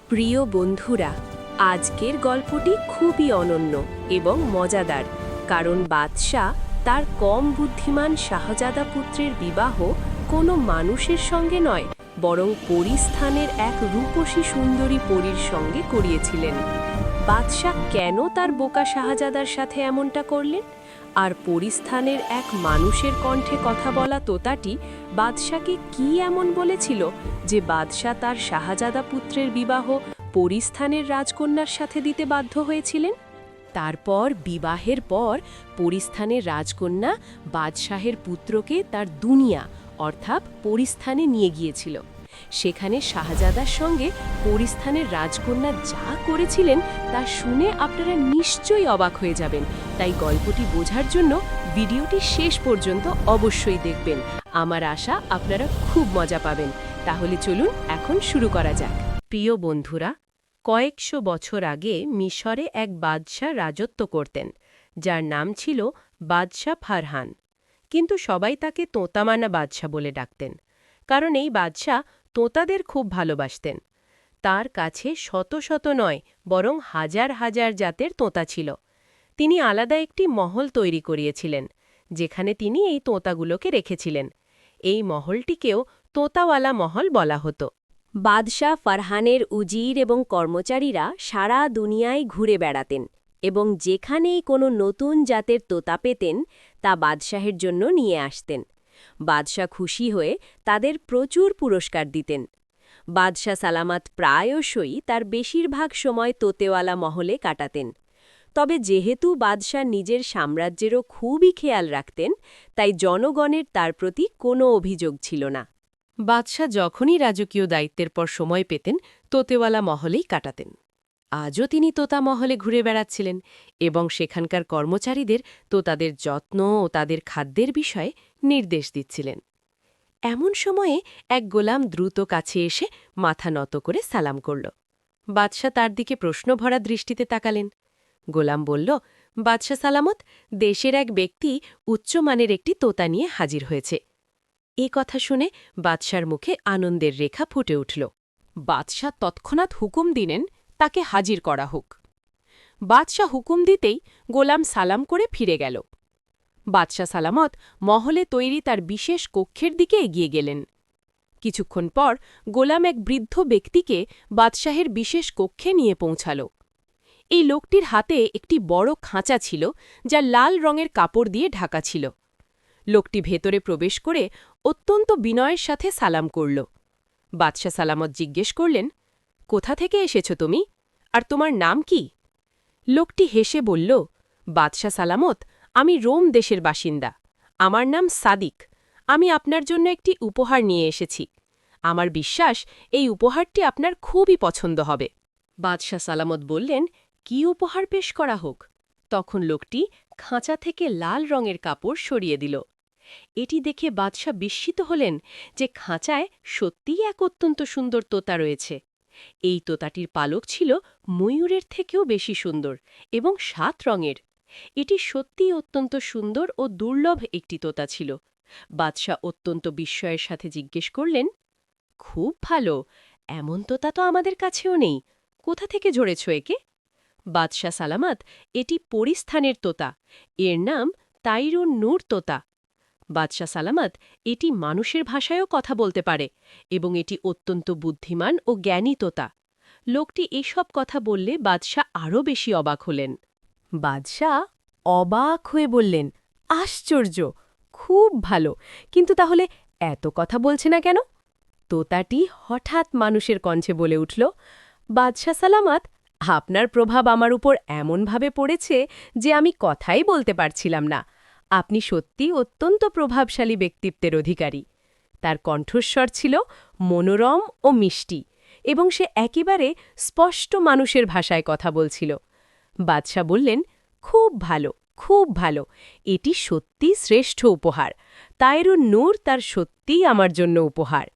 প্রিয় বন্ধুরা, আজকের গল্পটি খুবই অনন্য এবং মজাদার, কারণ বাদশাহ তার কম বুদ্ধিমান শাহজাদা পুত্রের বিবাহ কোনো মানুষের সঙ্গে নয়, বরং পরিস্থানের এক রূপসী সুন্দরী পরীর সঙ্গে করিয়েছিলেন। বাদশাহ কেন তার বোকা শাহজাদার সাথে এমনটা করলেন? আর পরিস্থানের এক মানুষের কণ্ঠে কথা বলা তোতাটি বাদশাকে কি এমন বলেছিল যে বাদশাহ তার শাহজাদা পুত্রের বিবাহ পরিস্থানের রাজকন্যার সাথে দিতে বাধ্য হয়েছিলেন? তারপর বিবাহের পর পরিস্থানের রাজকন্যা বাদশাহের পুত্রকে তার দুনিয়া অর্থাৎ পরিস্থানে নিয়ে গিয়েছিল। সেখানে শাহজাদার সঙ্গে পরিস্থানের রাজকন্যা যা করেছিলেন তা শুনে আপনারা নিশ্চয়ই অবাক হয়ে যাবেন। তাই গল্পটি বোঝার জন্য ভিডিওটি শেষ পর্যন্ত অবশ্যই দেখবেন। আমার আশা আপনারা খুব মজা পাবেন। তাহলে চলুন এখন শুরু করা যাক। প্রিয় বন্ধুরা, কয়েকশো বছর আগে মিশরে এক বাদশাহ রাজত্ব করতেন, যার নাম ছিল বাদশাহ ফারহান। কিন্তু সবাই তাকে তোতামানা বাদশাহ বলে ডাকতেন, কারণ এই বাদশাহ তোতাদের খুব ভালোবাসতেন। তার কাছে শত শত নয়, বরং হাজার হাজার জাতের তোতা ছিল। তিনি আলাদা একটি মহল তৈরি করিয়েছিলেন, যেখানে তিনি এই তোতাগুলোকে রেখেছিলেন। এই মহলটিকেও তোতাওয়ালা মহল বলা হতো। বাদশাহ ফারহানের উজির এবং কর্মচারীরা সারা দুনিয়ায় ঘুরে বেড়াতেন এবং যেখানেই কোনো নতুন জাতের তোতা পেতেন তা বাদশাহের জন্য নিয়ে আসতেন। বাদশাহ খুশি হয়ে তাদের প্রচুর পুরস্কার দিতেন। বাদশাহ সালামত প্রায়শই তার বেশিরভাগ সময় তোতেওয়ালা মহলে কাটাতেন। তবে যেহেতু বাদশাহ নিজের সাম্রাজ্যেরও খুবই খেয়াল রাখতেন, তাই জনগণের তার প্রতি কোনো অভিযোগ ছিল না। বাদশাহ যখনই রাজকীয় দায়িত্বের পর সময় পেতেন, তোতেওয়ালা মহলেই কাটাতেন। আজও তিনি তোতা মহলে ঘুরে বেড়াচ্ছিলেন এবং সেখানকার কর্মচারীদের তোতাদের যত্ন ও তাদের খাদ্যের বিষয়ে নির্দেশ দিচ্ছিলেন। এমন সময়ে এক গোলাম দ্রুত কাছে এসে মাথা নত করে সালাম করল। বাদশাহ তার দিকে প্রশ্নভরা দৃষ্টিতে তাকালেন। গোলাম বলল, বাদশাহ সালামত, দেশের এক ব্যক্তি উচ্চমানের একটি তোতা নিয়ে হাজির হয়েছে। এ কথা শুনে বাদশার মুখে আনন্দের রেখা ফুটে উঠল। বাদশাহ তৎক্ষণাৎ হুকুম দিলেন তাকে হাজির করা হোক। বাদশাহ হুকুম দিতেই গোলাম সালাম করে ফিরে গেল। বাদশাহ সালামত মহলে তৈরি তার বিশেষ কক্ষের দিকে এগিয়ে গেলেন। কিছুক্ষণ পর গোলাম এক বৃদ্ধ ব্যক্তিকে বাদশাহের বিশেষ কক্ষে নিয়ে পৌঁছাল। এই লোকটির হাতে একটি বড় খাঁচা ছিল, যা লাল রঙের কাপড় দিয়ে ঢাকা ছিল। লোকটি ভেতরে প্রবেশ করে অত্যন্ত বিনয়ের সাথে সালাম করল। বাদশাহ সালামত জিজ্ঞেস করলেন, কোথা থেকে এসেছ তুমি, আর তোমার নাম কি? লোকটি হেসে বলল, বাদশাহ সালামত, আমি রোম দেশের বাসিন্দা। আমার নাম সাদিক। আমি আপনার জন্য একটি উপহার নিয়ে এসেছি। আমার বিশ্বাস এই উপহারটি আপনার খুবই পছন্দ হবে। বাদশাহ সালামত বললেন, কি উপহার পেশ করা হোক? তখন লোকটি খাঁচা থেকে লাল রঙের কাপড় সরিয়ে দিল। এটি দেখে বাদশাহ বিস্মিত হলেন যে খাঁচায় সত্যিই এক অত্যন্ত সুন্দর তোতা রয়েছে। এই তোতাটির পালক ছিল ময়ূরের থেকেও বেশি সুন্দর এবং ৭ রঙের। এটি সত্যিই অত্যন্ত সুন্দর ও দুর্লভ একটি তোতা ছিল। বাদশাহ অত্যন্ত বিস্ময়ের সাথে জিজ্ঞেস করলেন, খুব ভালো, এমন তোতা তো আমাদের কাছেও নেই। কোথা থেকে ঝরেছ একে? বাদশাহ সালামত, এটি পরিস্থানের তোতা। এর নাম তাইরুন নূর তোতা। বাদশাহ সালামত, এটি মানুষের ভাষায়ও কথা বলতে পারে এবং এটি অত্যন্ত বুদ্ধিমান ও জ্ঞানী তোতা। লোকটি এসব কথা বললে বাদশাহ আরও বেশি অবাক হলেন। বাদশাহ অবাক হয়ে বললেন, আশ্চর্য, খুব ভালো, কিন্তু তাহলে এত কথা বলছে না কেন? তোতাটি হঠাৎ মানুষের কণ্ঠে বলে উঠল, বাদশাহ সালামত, আপনার প্রভাব আমার উপর এমনভাবে পড়েছে যে আমি কথাই বলতে পারছিলাম না। আপনি সত্যি অত্যন্ত প্রভাবশালী ব্যক্তিত্বের অধিকারী। তার কণ্ঠস্বর ছিল মনোরম ও মিষ্টি এবং সে একেবারে স্পষ্ট মানুষের ভাষায় কথা বলছিল। বাদশাহ বললেন, খুব ভালো, খুব ভালো, এটি সত্যি শ্রেষ্ঠ উপহার। তাইরুন নূর তার সত্যিই আমার জন্য উপহার।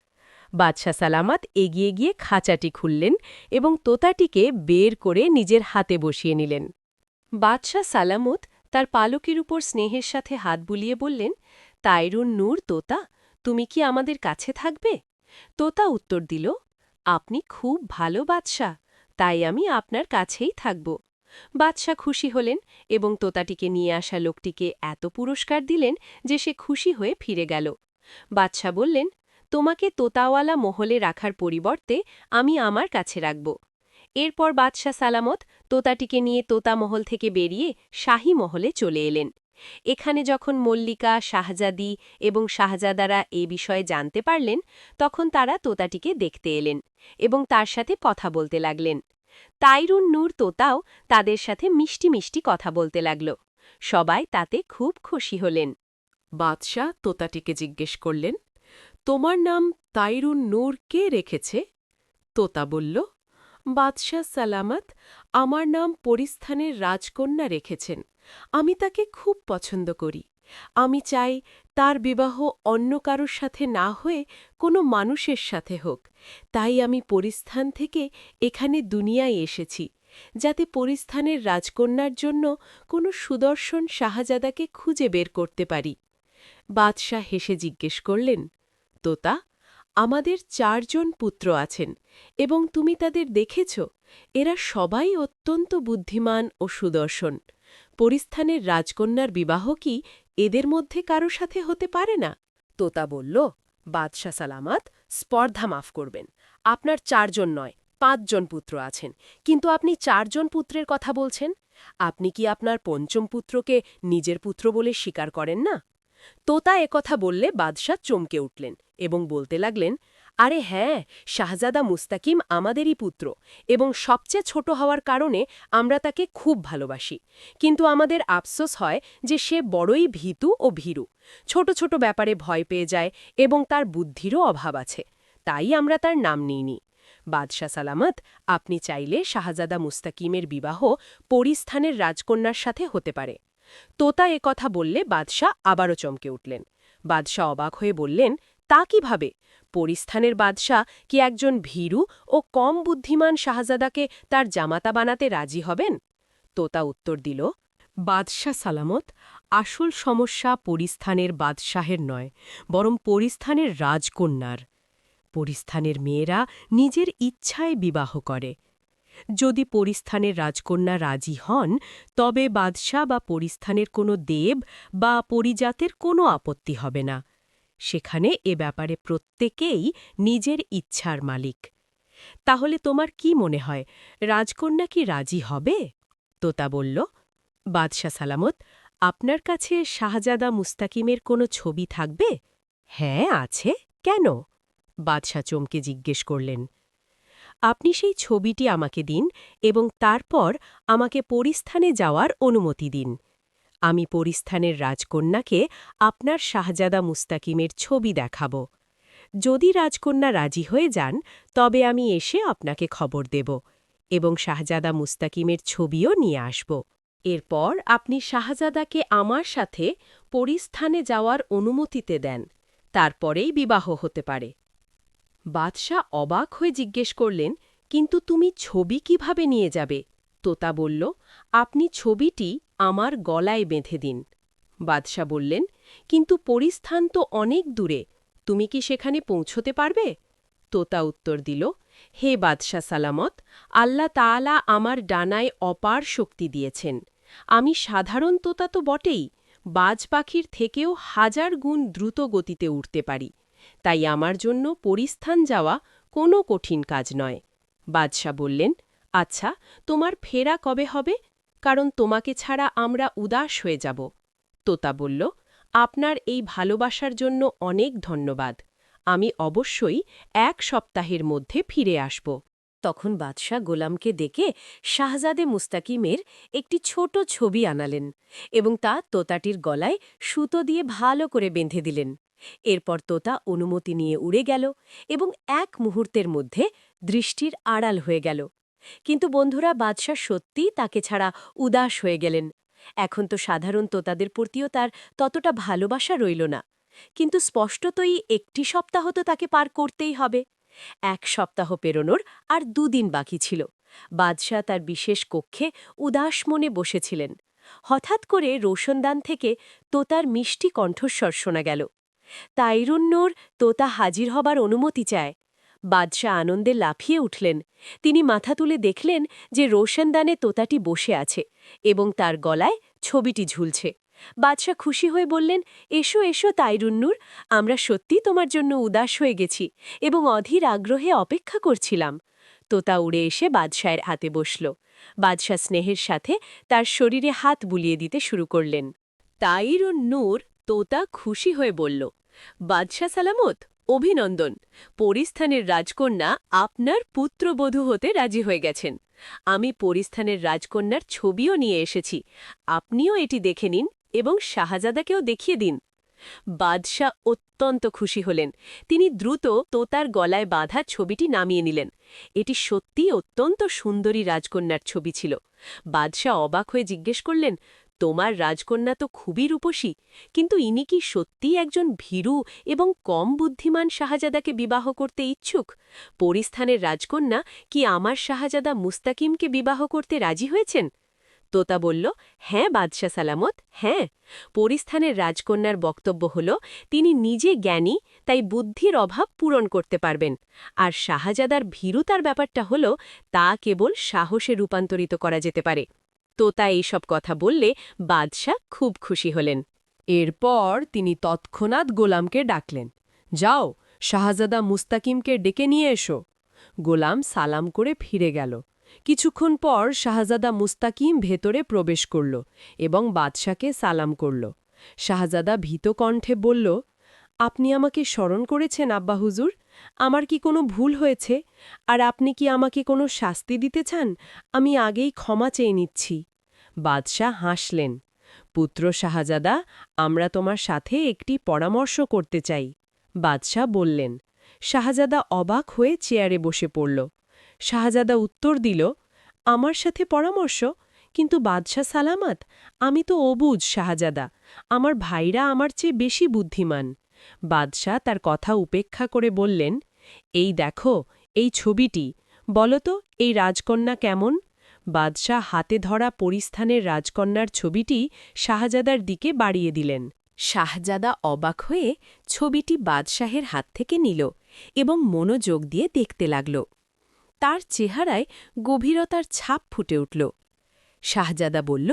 বাদশাহ সালামত এগিয়ে গিয়ে খাঁচাটি খুললেন এবং তোতাটিকে বের করে নিজের হাতে বসিয়ে নিলেন। বাদশাহ সালামত তার পালকের উপর স্নেহের সাথে হাত বুলিয়ে বললেন, তাইরুন নূর তোতা, তুমি কি আমাদের কাছে থাকবে? তোতা উত্তর দিল, আপনি খুব ভালো বাদশাহ, তাই আমি আপনার কাছেই থাকব। বাদশাহ খুশি হলেন এবং তোতাটিকে নিয়ে আসা লোকটিকে এত পুরস্কার দিলেন যে সে খুশি হয়ে ফিরে গেল। বাদশাহ বললেন, তোমাকে তোতাওয়ালা মহলে রাখার পরিবর্তে আমি আমার কাছে রাখব। এরপর বাদশাহ সালামত তোতাটিকে নিয়ে তোতা মহল থেকে বেরিয়ে শাহী মহলে চলে এলেন। এখানে যখন মল্লিকা, শাহজাদি এবং শাহজাদারা এ বিষয়ে জানতে পারলেন, তখন তারা তোতাটিকে দেখতে এলেন এবং তার সাথে কথা বলতে লাগলেন। তাইরুন নূর তোতাও তাদের সাথে মিষ্টি মিষ্টি কথা বলতে লাগল। সবাই তাতে খুব খুশি হলেন। বাদশাহ তোতাটিকে জিজ্ঞেস করলেন, তোমার নাম তাইরুন নূর কে রেখেছে? তোতা বলল, বাদশাহ সালামত আমার নাম পরিস্থানের রাজকন্যা রেখেছেন। আমি তাকে খুব পছন্দ করি। আমি চাই তার বিবাহ অন্য কারোর সাথে না হয়ে কোনো মানুষের সাথে হোক। তাই আমি পরিস্থান থেকে এখানে দুনিয়ায় এসেছি, যাতে পরিস্থানের রাজকন্যার জন্য কোনো সুদর্শন শাহজাদাকে খুঁজে বের করতে পারি। বাদশাহ হেসে জিজ্ঞেস করলেন, তোতা, আমাদের 4 জন পুত্র আছেন এবং তুমি তাদের দেখেছ। এরা সবাই অত্যন্ত বুদ্ধিমান ও সুদর্শন। পরিস্থানের রাজকন্যার বিবাহ কি এদের মধ্যে কারো সাথে হতে পারে না? তোতা বলল, বাদশাহ সালামত, স্পর্ধা মাফ করবেন। আপনার 4 জন নয়, 5 জন পুত্র আছেন, কিন্তু আপনি 4 জন পুত্রের কথা বলছেন। আপনি কি আপনার পঞ্চম পুত্রকে নিজের পুত্র বলে স্বীকার করেন না? তোতা একথা বললে বাদশাহ চমকে উঠলেন এবং বলতে লাগলেন, আরে হ্যাঁ, শাহজাদা মুস্তাকিম আমাদেরই পুত্র এবং সবচেয়ে ছোট হওয়ার কারণে আমরা তাকে খুব ভালোবাসি। কিন্তু আমাদের আফসোস হয় যে সে বড়ই ভীতু ও ভীরু, ছোট ছোট ব্যাপারে ভয় পেয়ে যায় এবং তার বুদ্ধিরও অভাব আছে। তাই আমরা তার নাম নিইনি। বাদশাহ সালামত, আপনি চাইলে শাহজাদা মুস্তাকিমের বিবাহ পরিস্থানের রাজকন্যার সাথে হতে পারে। তোতা কথা বললে বাদশাহ আবারও চমকে উঠলেন। বাদশাহ অবাক হয়ে বললেন, তা কিভাবে? পরিস্থানের বাদশাহ কি একজন ভীরু ও কম বুদ্ধিমান শাহজাদাকে তার জামাতা বানাতে রাজি হবেন? তোতা উত্তর দিল, বাদশাহ সালামত, আসল সমস্যা পরিস্থানের বাদশাহের নয়, বরং পরিস্থানের রাজকন্যার। পরিস্থানের মেয়েরা নিজের ইচ্ছায় বিবাহ করে। যদি পরিস্থানের রাজকন্যা রাজি হন, তবে বাদশাহ বা পরিস্থানের কোনো দেব বা পরিজাতের কোনো আপত্তি হবে না। সেখানে এ ব্যাপারে প্রত্যেকেই নিজের ইচ্ছার মালিক। তাহলে তোমার কি মনে হয়, রাজকন্যা কি রাজি হবে? তোতা বলল, বাদশাহ সালামত, আপনার কাছে শাহজাদা মুস্তাকিমের কোনো ছবি থাকবে? হ্যাঁ, আছে। কেন? বাদশাহ চমকে জিজ্ঞেস করলেন। আপনি সেই ছবিটি আমাকে দিন এবং তারপর আমাকে পরিস্থানে যাওয়ার অনুমতি দিন। আমি পরিস্থানের রাজকন্যাকে আপনার শাহজাদা মুস্তাকিমের ছবি দেখাব। যদি রাজকন্যা রাজি হয়ে যান, তবে আমি এসে আপনাকে খবর দেব এবং শাহজাদা মুস্তাকিমের ছবিও নিয়ে আসব। এরপর আপনি শাহজাদাকে আমার সাথে পরিস্থানে যাওয়ার অনুমতিতে দেন। তারপরেই বিবাহ হতে পারে। বাদশাহ অবাক হয়ে জিজ্ঞেস করলেন, কিন্তু তুমি ছবি কিভাবে নিয়ে যাবে? তোতা বলল, আপনি ছবিটি আমার গলায় বেঁধে দিন। বাদশাহ বললেন, কিন্তু পরিস্থান তো অনেক দূরে, তুমি কি সেখানে পৌঁছতে পারবে? তোতা উত্তর দিল, হে বাদশাহ সালামত, আল্লাহ তাআলা আমার ডানায় অপার শক্তি দিয়েছেন। আমি সাধারণ তোতা তো বটেই, বাজ পাখির থেকেও 1000 গুণ দ্রুত গতিতে উড়তে পারি। তাই আমার জন্য পরিস্থান যাওয়া কোনো কঠিন কাজ নয়। বাদশাহ বললেন, আচ্ছা, তোমার ফেরা কবে হবে? কারণ তোমাকে ছাড়া আমরা উদাস হয়ে যাব। তোতা বলল, আপনার এই ভালোবাসার জন্য অনেক ধন্যবাদ। আমি অবশ্যই 1 সপ্তাহের মধ্যে ফিরে আসব। তখন বাদশাহ গোলামকে ডেকে শাহজাদে মুস্তাকিমের একটি ছোট ছবি আনালেন এবং তা তোতাটির গলায় সুতো দিয়ে ভালো করে বেঁধে দিলেন। এরপর তোতা অনুমতি নিয়ে উড়ে গেল এবং 1 মুহূর্তের মধ্যে দৃষ্টির আড়াল হয়ে গেল। কিন্তু বন্ধুরা, বাদশাহ সত্যিই তাকে ছাড়া উদাস হয়ে গেলেন। এখন তো সাধারণ তোতাদের প্রতিও তার ততটা ভালোবাসা রইল না। কিন্তু স্পষ্টতই 1টি সপ্তাহ তো তাকে পার করতেই হবে। 1 সপ্তাহ পেরোনোর আর 2 দিন বাকি ছিল। বাদশাহ তার বিশেষ কক্ষে উদাস মনে বসেছিলেন। হঠাৎ করে রোশনদান থেকে তোতার মিষ্টি কণ্ঠস্বর শোনা গেল। তাইরুন নূর, তোতা হাজির হবার অনুমতি চায়। বাদশাহ আনন্দে লাফিয়ে উঠলেন। তিনি মাথা তুলে দেখলেন যে রোশনদানে তোতাটি বসে আছে এবং তার গলায় ছবিটি ঝুলছে। বাদশাহ খুশি হয়ে বললেন, এসো এসো তাইরুন্নুর, আমরা সত্যি তোমার জন্য উদাস হয়ে গেছি এবং অধীর আগ্রহে অপেক্ষা করছিলাম। তোতা উড়ে এসে বাদশাহের হাতে বসল। বাদশাহ স্নেহের সাথে তার শরীরে হাত বুলিয়ে দিতে শুরু করলেন। তাইরুন্নুর তোতা খুশি হয়ে বলল, বাদশাহ সালামত, অভিনন্দন, পরিস্থানের রাজকন্যা আপনার পুত্রবধূ হতে রাজি হয়ে গেছেন। আমি পরিস্থানের রাজকন্যার ছবিও নিয়ে এসেছি, আপনিও এটি দেখে নিন এবং শাহজাদাকেও দেখিয়ে দিন। বাদশাহ অত্যন্ত খুশি হলেন। তিনি দ্রুত তোতার গলায় বাঁধা ছবিটি নামিয়ে নিলেন। এটি সত্যিই অত্যন্ত সুন্দরী রাজকন্যার ছবি ছিল। বাদশাহ অবাক হয়ে জিজ্ঞেস করলেন, তোমার রাজকন্যা তো খুবই রূপসী, কিন্তু ইনি কি সত্যিই একজন ভীরু এবং কম বুদ্ধিমান শাহজাদাকে বিবাহ করতে ইচ্ছুক? পরিস্থানের রাজকন্যা কি আমার শাহজাদা মুস্তাকিমকে বিবাহ করতে রাজি হয়েছেন? তোতা বলল, হ্যাঁ বাদশাহ সালামত, হ্যাঁ। পরিস্থানের রাজকন্যার বক্তব্য হল, তিনি নিজে জ্ঞানী, তাই বুদ্ধির অভাব পূরণ করতে পারবেন, আর শাহজাদার ভীরুতার ব্যাপারটা হল তা কেবল সাহসে রূপান্তরিত করা যেতে পারে। তোতা এইসব কথা বললে বাদশাহ খুব খুশি হলেন। এরপর তিনি তৎক্ষণাৎ গোলামকে ডাকলেন, যাও, শাহজাদা মুস্তাকিমকে ডেকে নিয়ে এসো। গোলাম সালাম করে ফিরে গেল। কিছুক্ষণ পর শাহজাদা মুস্তাকিম ভেতরে প্রবেশ করল এবং বাদশাকে সালাম করল। শাহজাদা ভীত কণ্ঠে বলল, আপনি আমাকে স্মরণ করেছেন আব্বা হুজুর? আমার কি কোনো ভুল হয়েছে? আর আপনি কি আমাকে কোনো শাস্তি দিতে চান? আমি আগেই ক্ষমা চেয়ে নিচ্ছি। বাদশাহ হাসলেন, পুত্র শাহজাদা, আমরা তোমার সাথে একটি পরামর্শ করতে চাই। বাদশাহ বললেন। শাহজাদা অবাক হয়ে চেয়ারে বসে পড়ল। শাহজাদা উত্তর দিল, আমার সাথে পরামর্শ? কিন্তু বাদশাহ সালামত, আমি তো অবুঝ শাহজাদা, আমার ভাইরা আমার চেয়ে বেশি বুদ্ধিমান। বাদশাহ তার কথা উপেক্ষা করে বললেন, এই দেখো, এই ছবিটি, বলো তো এই রাজকন্যা কেমন? বাদশাহ হাতে ধরা পরিস্থানের রাজকন্যার ছবিটি শাহজাদার দিকে বাড়িয়ে দিলেন। শাহজাদা অবাক হয়ে ছবিটি বাদশাহের হাত থেকে নিল এবং মনোযোগ দিয়ে দেখতে লাগল। তার চেহারায় গভীরতার ছাপ ফুটে উঠল। শাহজাদা বলল,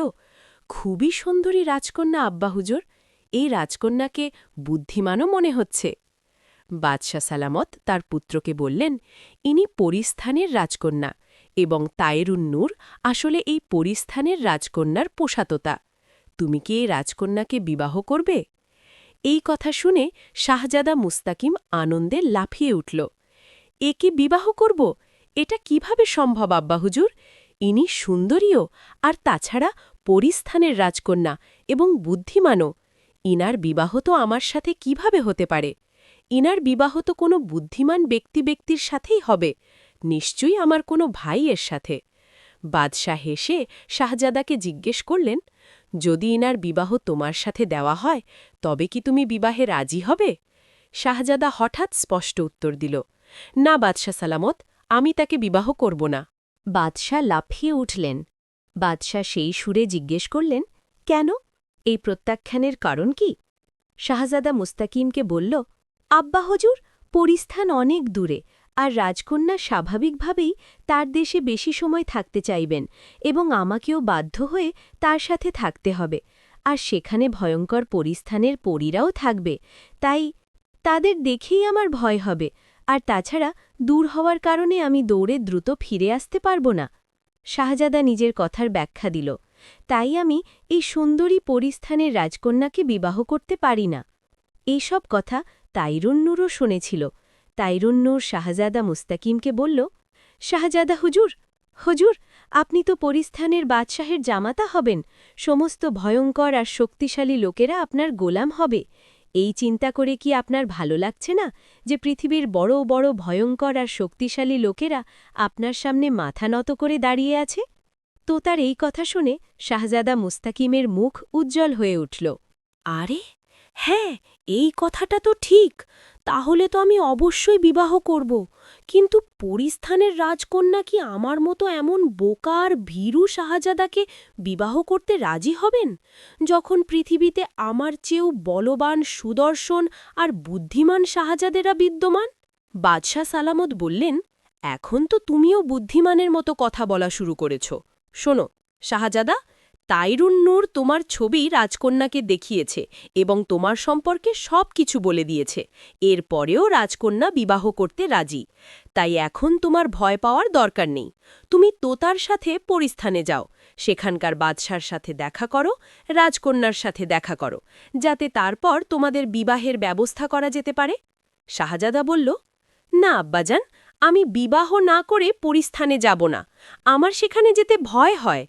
খুবই সুন্দরী রাজকন্যা আব্বা হুজুর, এই রাজকন্যাকে বুদ্ধিমানও মনে হচ্ছে। বাদশাহ সালামত তার পুত্রকে বললেন, ইনি পরিস্থানের রাজকন্যা এবং তায়েরুন্নুর আসলে এই পরিস্থানের রাজকন্যার পোষাতোতা। তুমি কি এই রাজকন্যাকে বিবাহ করবে? এই কথা শুনে শাহজাদা মুস্তাকিম আনন্দে লাফিয়ে উঠল। একে বিবাহ করব? এটা কিভাবে সম্ভব আব্বা হুজুর? ইনি সুন্দরীও, আর তাছাড়া পরিস্থানের রাজকন্যা এবং বুদ্ধিমানও। ইনার বিবাহ তো আমার সাথে কিভাবে হতে পারে? ইনার বিবাহ তো কোনো বুদ্ধিমান ব্যক্তির সাথেই হবে, নিশ্চয়ই আমার কোনো ভাইয়ের সাথে। বাদশাহ হেসে শাহজাদাকে জিজ্ঞেস করলেন, যদি ইনার বিবাহ তোমার সাথে দেওয়া হয়, তবে কি তুমি বিবাহে রাজি হবে? শাহজাদা হঠাৎ স্পষ্ট উত্তর দিল, না বাদশাহ সালামত, আমি তাকে বিবাহ করব না। বাদশাহ লাফিয়ে উঠলেন। বাদশাহ সেই সুরে জিজ্ঞেস করলেন, কেন? এই প্রত্যাখ্যানের কারণ কি? শাহজাদা মুস্তাকিমকে বলল, আব্বা হুজুর, পরিস্থান অনেক দূরে, আর রাজকন্যা স্বাভাবিকভাবেই তার দেশে বেশি সময় থাকতে চাইবেন এবং আমাকেও বাধ্য হয়ে তার সাথে থাকতে হবে, আর সেখানে ভয়ঙ্কর পরিস্থানের পরীরাও থাকবে, তাই তাদের দেখেই আমার ভয় হবে, আর তাছাড়া দূর হওয়ার কারণে আমি দৌড়ে দ্রুত ফিরে আসতে পারব না। শাহজাদা নিজের কথার ব্যাখ্যা দিল, তাই আমি এই সুন্দরী পরিস্থানের রাজকন্যাকে বিবাহ করতে পারি না। এইসব কথা তাইরুন্নুরও শুনেছিল। তাইরুন্নুর শাহজাদা মুস্তাকিমকে বলল, শাহজাদা হুজুর, হুজুর, আপনি তো পরিস্থানের বাদশাহের জামাতা হবেন, সমস্ত ভয়ঙ্কর আর শক্তিশালী লোকেরা আপনার গোলাম হবে। এই চিন্তা করে কি আপনার ভালো লাগছে না যে পৃথিবীর বড় বড় ভয়ঙ্কর আর শক্তিশালী লোকেরা আপনার সামনে মাথা নত করে দাঁড়িয়ে আছে? তো তার এই কথা শুনে শাহজাদা মুস্তাকিমের মুখ উজ্জ্বল হয়ে উঠল। আরে হ্যাঁ, এই কথাটা তো ঠিক, তাহলে তো আমি অবশ্যই বিবাহ করব। কিন্তু পরিস্থানের রাজকন্যা কি আমার মতো এমন বোকার ভীরু শাহজাদাকে বিবাহ করতে রাজি হবেন, যখন পৃথিবীতে আমার চেয়েও বলবান, সুদর্শন আর বুদ্ধিমান শাহজাদেরা বিদ্যমান? বাদশাহ সালামত বললেন, এখন তো তুমিও বুদ্ধিমানের মতো কথা বলা শুরু করেছ। শোনো শাহজাদা, তাইরুন নূর তোমার ছবি রাজকন্যাকে দেখিয়েছে এবং তোমার সম্পর্কে সব কিছু বলে দিয়েছে। এরপরেও রাজকন্যা বিবাহ করতে রাজি। তাই এখন তোমার ভয় পাওয়ার দরকার নেই। তুমি তোতার সাথে পরিস্থানে যাও, সেখানকার বাদশার সাথে দেখা করো, রাজকন্যার সাথে দেখা করো, যাতে তারপর তোমাদের বিবাহের ব্যবস্থা করা যেতে পারে। শাহজাদা বলল, না আব্বাজান, আমি বিবাহ না করে পরিস্থানে যাব না। আমার সেখানে যেতে ভয় হয়।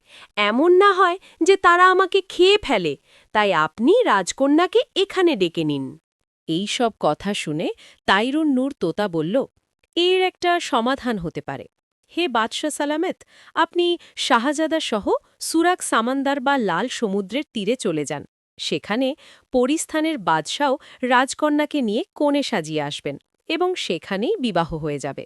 এমন না হয় যে তারা আমাকে খেয়ে ফেলে। তাই আপনি রাজকন্যাকে এখানে ডেকে নিন। এই সব কথা শুনে তাইরুন নূর তোতা বলল, এর একটা সমাধান হতে পারে। হে বাদশাহ সালামেত, আপনি শাহজাদা সহ সুরাক সামান্দার বা লাল সমুদ্রের তীরে চলে যান। সেখানে পরিস্থানের বাদশাও রাজকন্যাকে নিয়ে কোণে সাজিয়ে আসবেন এবং সেখানেই বিবাহ হয়ে যাবে।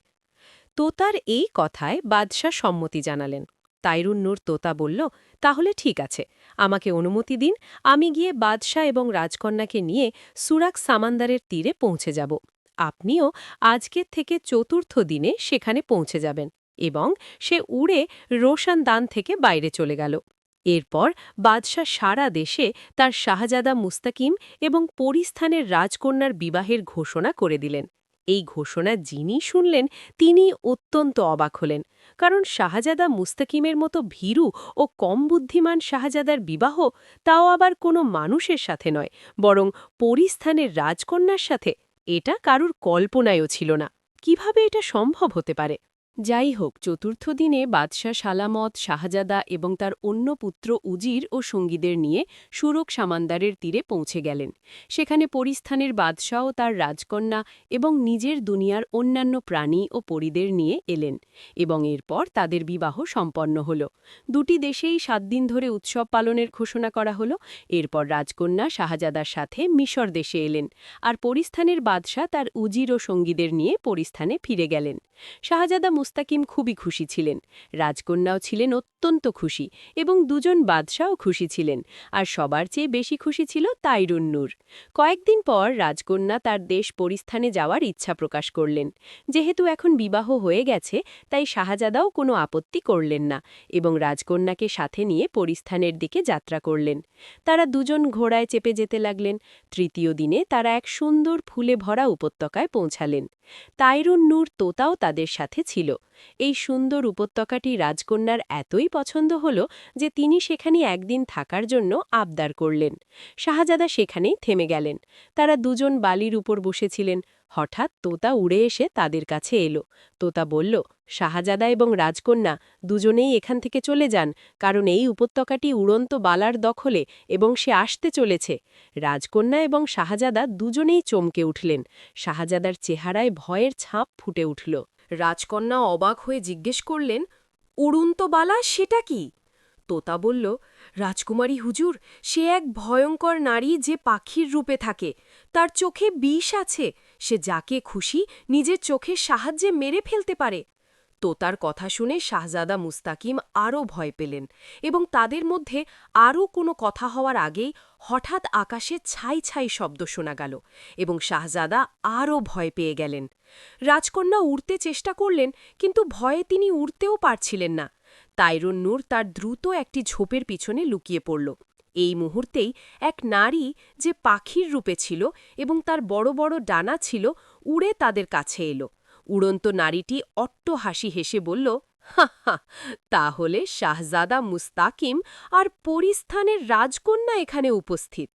তোতার এই কথায় বাদশাহ সম্মতি জানালেন। তাইরুন নূর তোতা বলল, তাহলে ঠিক আছে, আমাকে অনুমতি দিন, আমি গিয়ে বাদশাহ এবং রাজকন্যাকে নিয়ে সুরাক সামান্দারের তীরে পৌঁছে যাব। আপনিও আজকের থেকে চতুর্থ দিনে সেখানে পৌঁছে যাবেন। এবং সে উড়ে রোশান দান থেকে বাইরে চলে গেল। এরপর বাদশাহ সারা দেশে তার শাহজাদা মুস্তাকিম এবং পরিস্থানের রাজকন্যার বিবাহের ঘোষণা করে দিলেন। এই ঘোষণা যিনি শুনলেন তিনি অত্যন্ত অবাক হলেন, কারণ শাহজাদা মুস্তাকিমের মতো ভীরু ও কম বুদ্ধিমান শাহজাদার বিবাহ, তাও আবার কোনো মানুষের সাথে নয়, বরং পরিস্থানের রাজকন্যার সাথে, এটা কারুর কল্পনায়ও ছিল না। কিভাবে এটা সম্ভব হতে পারে? যাই হোক, চতুর্থ দিনে বাদশাহ সালামত শাহজাদা এবং তার অন্য পুত্র উজির ও সঙ্গীদের নিয়ে সুরক সামান্দারের তীরে পৌঁছে গেলেন। সেখানে পরিস্থানের বাদশাহ ও তার রাজকন্যা এবং নিজের দুনিয়ার অন্যান্য প্রাণী ও পরিদের নিয়ে এলেন এবং এরপর তাদের বিবাহ সম্পন্ন হল। দুটি দেশেই 7 দিন ধরে উৎসব পালনের ঘোষণা করা হল। এরপর রাজকন্যা শাহজাদার সাথে মিশর দেশে এলেন, আর পরিস্থানের বাদশাহ তার উজির ও সঙ্গীদের নিয়ে পরিস্থানে ফিরে গেলেন। শাহজাদা মুস্তাকিম খুবই খুশি ছিলেন, রাজকন্যাও ছিলেন অত্যন্ত খুশি এবং দুজন বাদশাও খুশি ছিলেন, আর সবার চেয়ে বেশি খুশি ছিল তাইরুন নূর। কয়েকদিন পর রাজকন্যা তার দেশ পরিস্থানে যাওয়ার ইচ্ছা প্রকাশ করলেন। যেহেতু এখন বিবাহ হয়ে গেছে, তাই শাহজাদাও কোনো আপত্তি করলেন না এবং রাজকন্যাকে সাথে নিয়ে পরিস্থানের দিকে যাত্রা করলেন। তারা দুজন ঘোড়ায় চেপে যেতে লাগলেন। তৃতীয় দিনে তারা এক সুন্দর ফুলে ভরা উপত্যকায় পৌঁছালেন। তাইরুন নূর তোতাও তাদের সাথে ছিল। এই সুন্দর উপত্যকাটি রাজকন্যার এতই পছন্দ হল যে তিনি সেখানে একদিন থাকার জন্য আবদার করলেন। শাহজাদা সেখানেই থেমে গেলেন। তারা দুজন বালির উপর বসেছিলেন। হঠাৎ তোতা উড়ে এসে তাদের কাছে এলো। তোতা বলল, শাহজাদা এবং রাজকন্যা দুজনেই এখান থেকে চলে যান, কারণ এই উপত্যকাটি উড়ন্ত বালার দখলে এবং সে আসতে চলেছে। রাজকন্যা এবং শাহজাদা দুজনেই চমকে উঠলেন। শাহজাদার চেহারায় ভয়ের ছাপ ফুটে উঠল। রাজকন্যা অবাক হয়ে জিজ্ঞেস করলেন, উড়ন্ত বালা সেটা কি? তোতা বলল, রাজকুমারী হুজুর, সে এক ভয়ঙ্কর নারী যে পাখির রূপে থাকে। তার চোখে বিষ আছে। সে যাকে খুশি নিজের চোখের সাহায্যে মেরে ফেলতে পারে। তোতার কথা শুনে শাহজাদা মুস্তাকিম আরও ভয় পেলেন এবং তাদের মধ্যে আরও কোনো কথা হওয়ার আগেই হঠাৎ আকাশে ছাই ছাই শব্দ শোনা গেল এবং শাহজাদা আরও ভয় পেয়ে গেলেন। রাজকন্যা উড়তে চেষ্টা করলেন, কিন্তু ভয়ে তিনি উড়তেও পারছিলেন না। তাইরুন নূর তার দ্রুত একটি ঝোপের পিছনে লুকিয়ে পড়ল। এই মুহূর্তেই এক নারী, যে পাখির রূপে ছিল এবং তার বড় বড় ডানা ছিল, উড়ে তাদের কাছে এলো। উড়ন্ত নারীটি অট্ট হাসি হেসে বলল, হা হা, তাহলে শাহজাদা মুস্তাকিম আর পরিস্থানের রাজকন্যা এখানে উপস্থিত।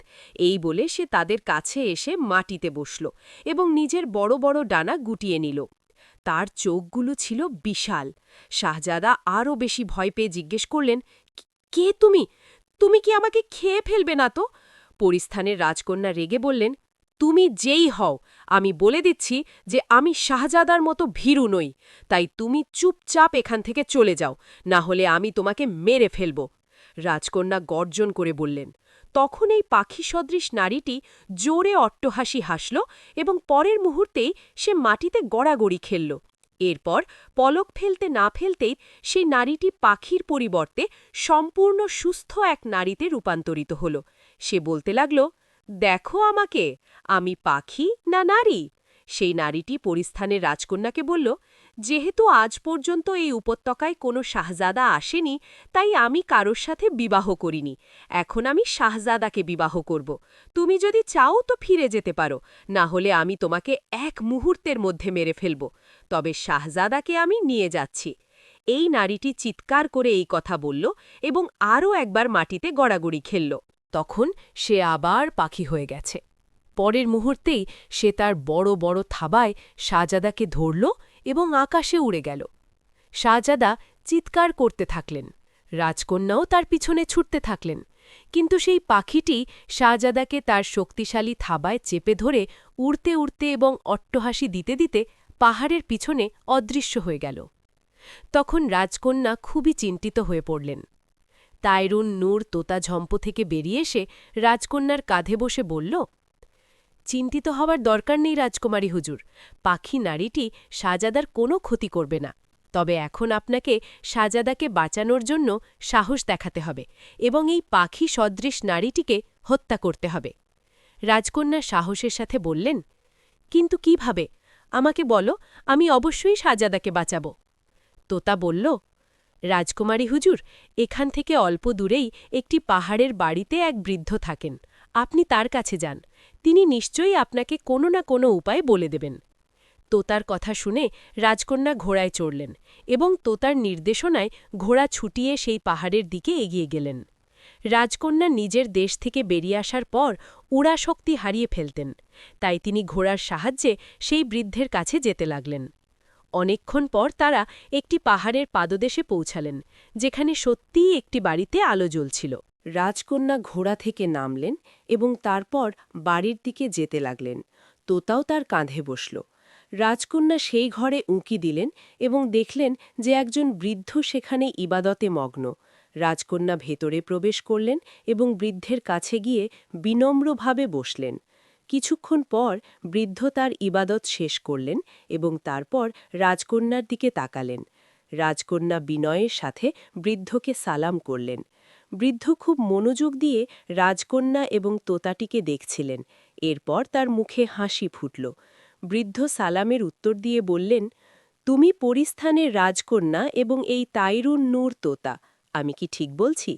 এই বলে সে তাদের কাছে এসে মাটিতে বসল এবং নিজের বড় বড় ডানা গুটিয়ে নিল। তার চোখগুলো ছিল বিশাল। শাহজাদা আরও বেশি ভয় পেয়ে জিজ্ঞেস করলেন, কে তুমি? তুমি কি আমাকে খেয়ে ফেলবে না তো? পরিস্থানের রাজকন্যা রেগে বললেন, তুমি যেই হও, আমি বলে দিচ্ছি যে আমি শাহজাদার মতো ভীরু নই। তাই তুমি চুপচাপ এখান থেকে চলে যাও, না হলে আমি তোমাকে মেরে ফেলব। রাজকন্যা গর্জন করে বললেন। তখন এই পাখি সদৃশ নারীটি জোরে অট্টহাসি হাসল এবং পরের মুহূর্তেই সে মাটিতে গড়াগড়ি খেলল। এরপর পলক ফেলতে না ফেলতেই সেই নারীটি পাখির পরিবর্তে সম্পূর্ণ সুস্থ এক নারীতে রূপান্তরিত হল। সে বলতে লাগল, দেখো আমাকে, আমি পাখি না নারী? সেই নারীটি পরিস্থানের রাজকন্যাকে বলল, যেহেতু আজ পর্যন্ত এই উপত্যকায় কোনো শাহজাদা আসেনি, তাই আমি কারোর সাথে বিবাহ করিনি। এখন আমি শাহজাদাকে বিবাহ করব। তুমি যদি চাও তো ফিরে যেতে পারো, না হলে আমি তোমাকে এক মুহূর্তের মধ্যে মেরে ফেলব। তবে শাহজাদাকে আমি নিয়ে যাচ্ছি। এই নারীটি চিৎকার করে এই কথা বলল এবং আরও একবার মাটিতে গড়াগড়ি খেলল। তখন সে আবার পাখি হয়ে গেছে। পরের মুহূর্তেই সে তার বড় বড় থাবায় শাহজাদাকে ধরল এবং আকাশে উড়ে গেল। শাহজাদা চিৎকার করতে থাকলেন, রাজকন্যাও তার পিছনে ছুটতে থাকলেন, কিন্তু সেই পাখিটি শাহজাদাকে তার শক্তিশালী থাবায় চেপে ধরে উড়তে উড়তে এবং অট্টহাসি দিতে দিতে পাহাড়ের পিছনে অদৃশ্য হয়ে গেল। তখন রাজকন্যা খুবই চিন্তিত হয়ে পড়লেন। তাইরুন নূর তোতা ঝম্প থেকে বেরিয়ে এসে রাজকন্যার কাঁধে বসে বলল, চিন্তিত হওয়ার দরকার নেই রাজকুমারী হুজুর, পাখি নারীটি শাহজাদার কোনো ক্ষতি করবে না। তবে এখন আপনাকে শাহজাদাকে বাঁচানোর জন্য সাহস দেখাতে হবে এবং এই পাখি সদৃশ নারীটিকে হত্যা করতে হবে। রাজকন্যা সাহসের সাথে বললেন, কিন্তু কিভাবে? আমাকে বলো, আমি অবশ্যই শাহজাদাকে বাঁচাব। তোতা বলল, রাজকুমারী হুজুর, এখান থেকে অল্প দূরেই একটি পাহাড়ের বাড়িতে এক বৃদ্ধ থাকেন। আপনি তার কাছে যান, তিনি নিশ্চয়ই আপনাকে কোনো না কোনো উপায় বলে দেবেন। তোতার কথা শুনে রাজকন্যা ঘোড়ায় চড়লেন এবং তোতার নির্দেশনায় ঘোড়া ছুটিয়ে সেই পাহাড়ের দিকে এগিয়ে গেলেন। রাজকন্যা নিজের দেশ থেকে বেরিয়ে আসার পর উড়া শক্তি হারিয়ে ফেলতেন, তাই তিনি ঘোড়ার সাহায্যে সেই বৃদ্ধের কাছে যেতে লাগলেন। অনেকক্ষণ পর তারা একটি পাহাড়ের পাদদেশে পৌঁছালেন, যেখানে সত্যিই একটি বাড়িতে আলো জ্বলছিল। রাজকন্যা ঘোড়া থেকে নামলেন এবং তারপর বাড়ির দিকে যেতে লাগলেন। তোতাও তার কাঁধে বসল। রাজকন্যা সেই ঘরে উঁকি দিলেন এবং দেখলেন যে একজন বৃদ্ধ সেখানে ইবাদতে মগ্ন। রাজকন্যা ভেতরে প্রবেশ করলেন এবং বৃদ্ধের কাছে গিয়ে বিনম্রভাবে বসলেন। কিছুক্ষণ পর বৃদ্ধ তার ইবাদত শেষ করলেন এবং তারপর রাজকন্যার দিকে তাকালেন। রাজকন্যা বিনয়ের সাথে বৃদ্ধকে সালাম করলেন। বৃদ্ধ খুব মনোযোগ দিয়ে রাজকন্যা এবং তোতাটিকে দেখছিলেন। এরপর তার মুখে হাসি ফুটল। বৃদ্ধ সালামের উত্তর দিয়ে বললেন, তুমি পরিস্থানের রাজকন্যা এবং এই তাইরুন নূর তোতা, আমি কি ঠিক বলছি?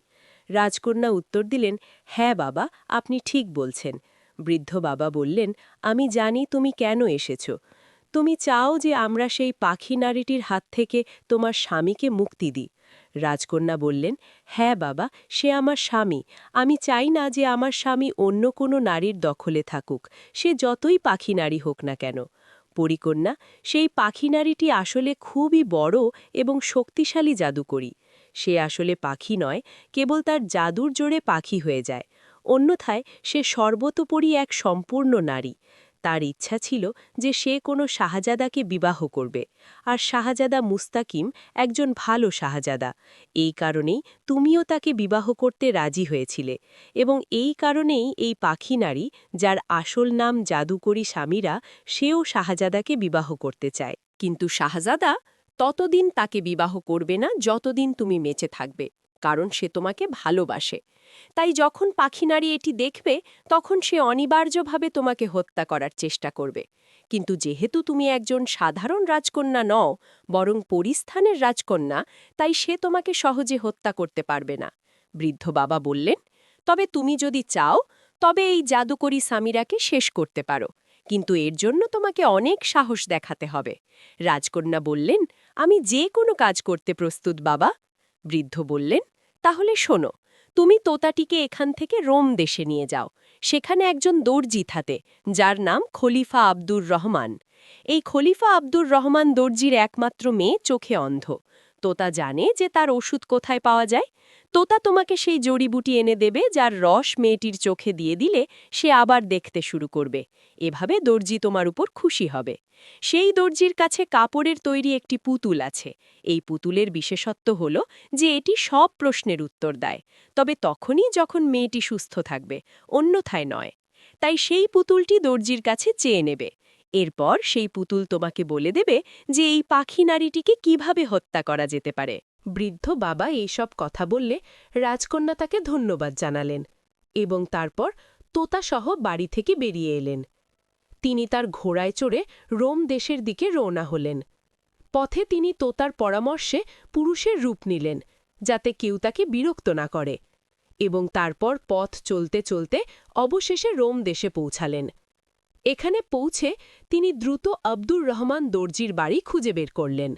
রাজকন্যা উত্তর দিলেন, হ্যাঁ বাবা, আপনি ঠিক বলছেন। বৃদ্ধ বাবা বললেন, আমি জানি তুমি কেন এসেছ। তুমি চাও যে আমরা সেই পাখি নারীটির হাত থেকে তোমার স্বামীকে মুক্তি দিই। রাজকন্যা বললেন, হ্যাঁ বাবা, সে আমার স্বামী। আমি চাই না যে আমার স্বামী অন্য কোনো নারীর দখলে থাকুক, সে যতই পাখি নারী হোক না কেন। পরিকন্যা, সেই পাখি নারীটি আসলে খুবই বড় এবং শক্তিশালী জাদুকরী। সে আসলে পাখি নয়, কেবল তার জাদুর জোরে পাখি হয়ে যায়। অন্যথায় সে সর্বোপরি এক সম্পূর্ণ নারী। তার ইচ্ছা ছিল যে সে কোনো শাহজাদাকে বিবাহ করবে, আর শাহজাদা মুস্তাকিম একজন ভালো শাহজাদা। এই কারণেই তুমিও তাকে বিবাহ করতে রাজি হয়েছিলে, এবং এই কারণেই এই পাখি নারী, যার আসল নাম জাদুকরী স্বামীরা, সেও শাহজাদাকে বিবাহ করতে চায়। কিন্তু শাহজাদা ততদিন তাকে বিবাহ করবে না যতদিন তুমি বেঁচে থাকবে, কারণ সে তোমাকে ভালোবাসে। তাই যখন পাখি নারী এটি দেখবে, তখন সে অনিবার্যভাবে তোমাকে হত্যা করার চেষ্টা করবে। কিন্তু যেহেতু তুমি একজন সাধারণ রাজকন্যা নও, বরং পরিস্থানের রাজকন্যা, তাই সে তোমাকে সহজে হত্যা করতে পারবে না। বৃদ্ধ বাবা বললেন, তবে তুমি যদি চাও, তবে এই জাদুকরী সামিরাকে শেষ করতে পারো, কিন্তু এর জন্য তোমাকে অনেক সাহস দেখাতে হবে। রাজকন্যা বললেন, আমি যে কোনো কাজ করতে প্রস্তুত বাবা। বৃদ্ধ বললেন, তাহলে শোনো, তুমি তোতাটিকে এখান থেকে রোম দেশে নিয়ে যাও। সেখানে একজন দর্জি থাকে, যার নাম খলিফা আব্দুর রহমান। এই খলিফা আব্দুর রহমান দর্জির একমাত্র মেয়ে, চোখে অন্ধ। তোতা জানে যে তার ওষুধ কোথায় পাওয়া যায়। তোতা তোমাকে সেই জড়িবুটি এনে দেবে, যার রস মেয়েটির চোখে দিয়ে দিলে সে আবার দেখতে শুরু করবে। এভাবে দর্জি তোমার উপর খুশি হবে। সেই দর্জির কাছে কাপড়ের তৈরি একটি পুতুল আছে। এই পুতুলের বিশেষত্ব হল যে এটি সব প্রশ্নের উত্তর দেয়, তবে তখনই যখন মেয়েটি সুস্থ থাকবে, অন্যথায় নয়। তাই সেই পুতুলটি দর্জির কাছে চেয়ে নেবে। এরপর সেই পুতুল তোমাকে বলে দেবে যে এই পাখি নারীটিকে কিভাবে হত্যা করা যেতে পারে। বৃদ্ধ বাবা এইসব কথা বললে রাজকন্যা তাকে ধন্যবাদ জানালেন এবং তারপর তোতাসহ বাড়ি থেকে বেরিয়ে এলেন। তিনি তার ঘোড়ায় চড়ে রোম দেশের দিকে রওনা হলেন। পথে তিনি তোতার পরামর্শে পুরুষের রূপ নিলেন, যাতে কেউ তাকে বিরক্ত না করে, এবং তারপর পথ চলতে চলতে অবশেষে রোম দেশে পৌঁছালেন। এখানে পৌঁছে তিনি দ্রুত আব্দুর রহমান দর্জির বাড়ি খুঁজে বের করলেন।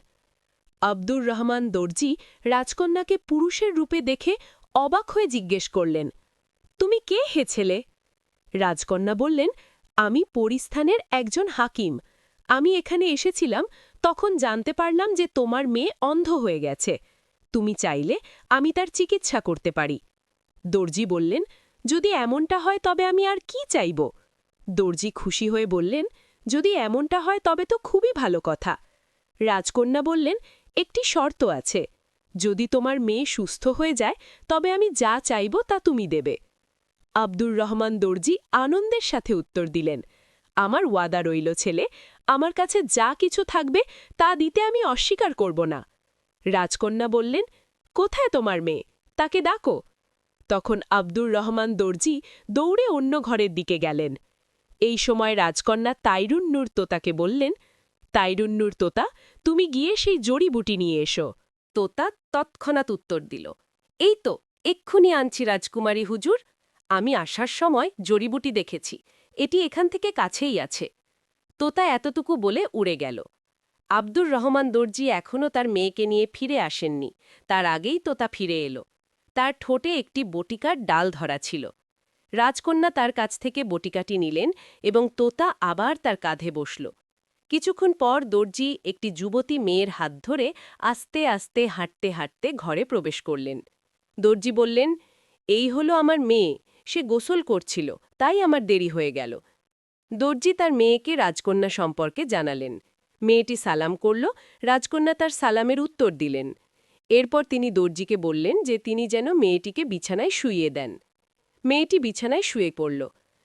আব্দুর রহমান দর্জি রাজকন্যাকে পুরুষের রূপে দেখে অবাক হয়ে জিজ্ঞেস করলেন, তুমি কে হে ছেলে? রাজকন্যা বললেন, আমি পরিস্থানের একজন হাকিম। আমি এখানে এসেছিলাম, তখন জানতে পারলাম যে তোমার মেয়ে অন্ধ হয়ে গেছে। তুমি চাইলে আমি তার চিকিৎসা করতে পারি। দর্জি বললেন, যদি এমনটা হয় তবে আমি আর কি চাইব? দর্জি খুশি হয়ে বললেন, যদি এমনটা হয় তবে তো খুবই ভালো কথা। রাজকন্যা বললেন, একটি শর্ত আছে। যদি তোমার মেয়ে সুস্থ হয়ে যায় তবে আমি যা চাইব তা তুমি দেবে। আব্দুর রহমান দর্জি আনন্দের সাথে উত্তর দিলেন, আমার ওয়াদা রইল ছেলে, আমার কাছে যা কিছু থাকবে তা দিতে আমি অস্বীকার করব না। রাজকন্যা বললেন, কোথায় তোমার মেয়ে? তাকে ডাকো। তখন আব্দুর রহমান দর্জি দৌড়ে অন্য ঘরের দিকে গেলেন। এই সময় রাজকন্যা তাইরুন্নুর তোতাকে বললেন, তাইরুন্নুর তোতা, তুমি গিয়ে সেই জড়িবুটি নিয়ে এসো। তোতা তৎক্ষণাৎ উত্তর দিল, এই তো এক্ষুনি আনছি রাজকুমারী হুজুর। আমি আসার সময় জড়িবুটি দেখেছি, এটি এখান থেকে কাছেই আছে। তোতা এতটুকু বলে উড়ে গেল। আব্দুর রহমান দর্জি এখনও তার মেয়েকে নিয়ে ফিরে আসেননি, তার আগেই তোতা ফিরে এলো। তার ঠোঁটে একটি বটিকার ডাল ধরা ছিল। রাজকন্যা তার কাছ থেকে বটিকাটি নিলেন এবং তোতা আবার তার কাঁধে বসল। কিছুক্ষণ পর দর্জি একটি যুবতী মেয়ের হাত ধরে আস্তে আস্তে হাঁটতে হাঁটতে ঘরে প্রবেশ করলেন। দর্জি বললেন, এই হলো আমার মেয়ে, সে গোসল করছিল, তাই আমার দেরি হয়ে গেল। দর্জি তার মেয়েকে রাজকন্যা সম্পর্কে জানালেন। মেয়েটি সালাম করল, রাজকন্যা তার সালামের উত্তর দিলেন। এরপর তিনি দর্জিকে বললেন যে তিনি যেন মেয়েটিকে বিছানায় শুইয়ে দেন। মেয়েটি বিছানায় শুয়ে পড়ল।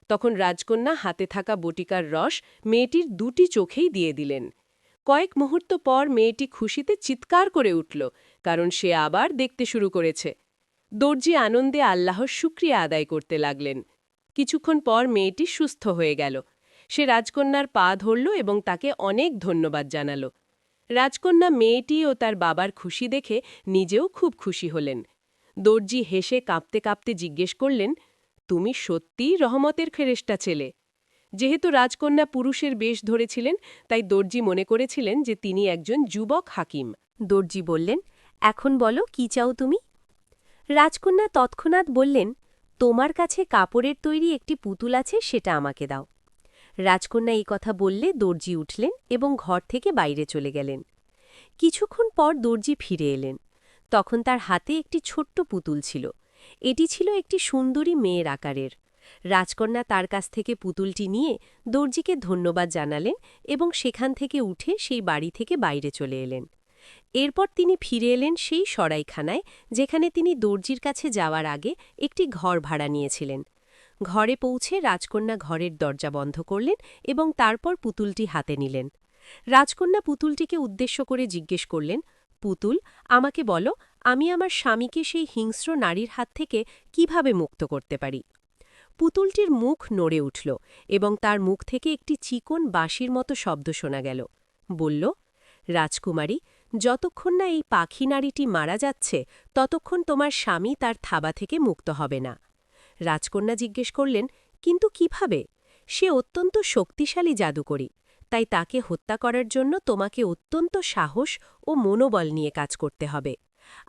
তখন রাজকন্যা হাতে থাকা বটিকার রস মেয়েটির দুটি চোখেই দিয়ে দিলেন। কয়েক মুহূর্ত পর মেয়েটি খুশিতে চিৎকার করে উঠল, কারণ সে আবার দেখতে শুরু করেছে। দর্জি আনন্দে আল্লাহর শুকরিয়া আদায় করতে লাগলেন। কিছুক্ষণ পর মেয়েটি সুস্থ হয়ে গেল। সে রাজকন্যার পা ধরল এবং তাকে অনেক ধন্যবাদ জানাল। রাজকন্যা মেয়েটি ও তার বাবার খুশি দেখে নিজেও খুব খুশি হলেন। দর্জি হেসে কাঁপতে কাঁপতে জিজ্ঞেস করলেন, তুমি সত্যিই রহমতের ফেরেশতা ছেলে? যেহেতু রাজকন্যা পুরুষের বেশ ধরেছিলেন, তাই দর্জি মনে করেছিলেন যে তিনি একজন যুবক হাকিম। দর্জি বললেন, এখন বলো কি চাও তুমি? রাজকন্যা তৎক্ষণাৎ বললেন, তোমার কাছে কাপড়ের তৈরি একটি পুতুল আছে, সেটা আমাকে দাও। রাজকন্যা এই কথা বললে দর্জি উঠলেন এবং ঘর থেকে বাইরে চলে গেলেন। কিছুক্ষণ পর দর্জি ফিরে এলেন। তখন তার হাতে একটি ছোট্ট পুতুল ছিল। এটি ছিল একটি সুন্দরী মেয়ের আকারের। রাজকন্যা তার কাছ থেকে পুতুলটি নিয়ে দর্জিকে ধন্যবাদ জানালেন এবং সেখান থেকে উঠে সেই বাড়ি থেকে বাইরে চলে এলেন। এরপর তিনি ফিরে এলেন সেই সরাইখানায়, যেখানে তিনি দর্জির কাছে যাওয়ার আগে একটি ঘর ভাড়া নিয়েছিলেন। ঘরে পৌঁছে রাজকন্যা ঘরের দরজা বন্ধ করলেন এবং তারপর পুতুলটি হাতে নিলেন। রাজকন্যা পুতুলটিকে উদ্দেশ্য করে জিজ্ঞেস করলেন, পুতুল, আমাকে বলো, আমি আমার স্বামীকে সেই হিংস্র নারীর হাত থেকে কিভাবে মুক্ত করতে পারি? পুতুলটির মুখ নড়ে উঠল এবং তার মুখ থেকে একটি চিকন বাঁশির মতো শব্দ শোনা গেল। বলল, রাজকুমারী, যতক্ষণ না এই পাখি নারীটি মারা যাচ্ছে ততক্ষণ তোমার স্বামী তার থাবা থেকে মুক্ত হবে না। রাজকন্যা জিজ্ঞেস করলেন, কিন্তু কিভাবে? সে অত্যন্ত শক্তিশালী জাদুকরী, তাই তাকে হত্যা করার জন্য তোমাকে অত্যন্ত সাহস ও মনোবল নিয়ে কাজ করতে হবে।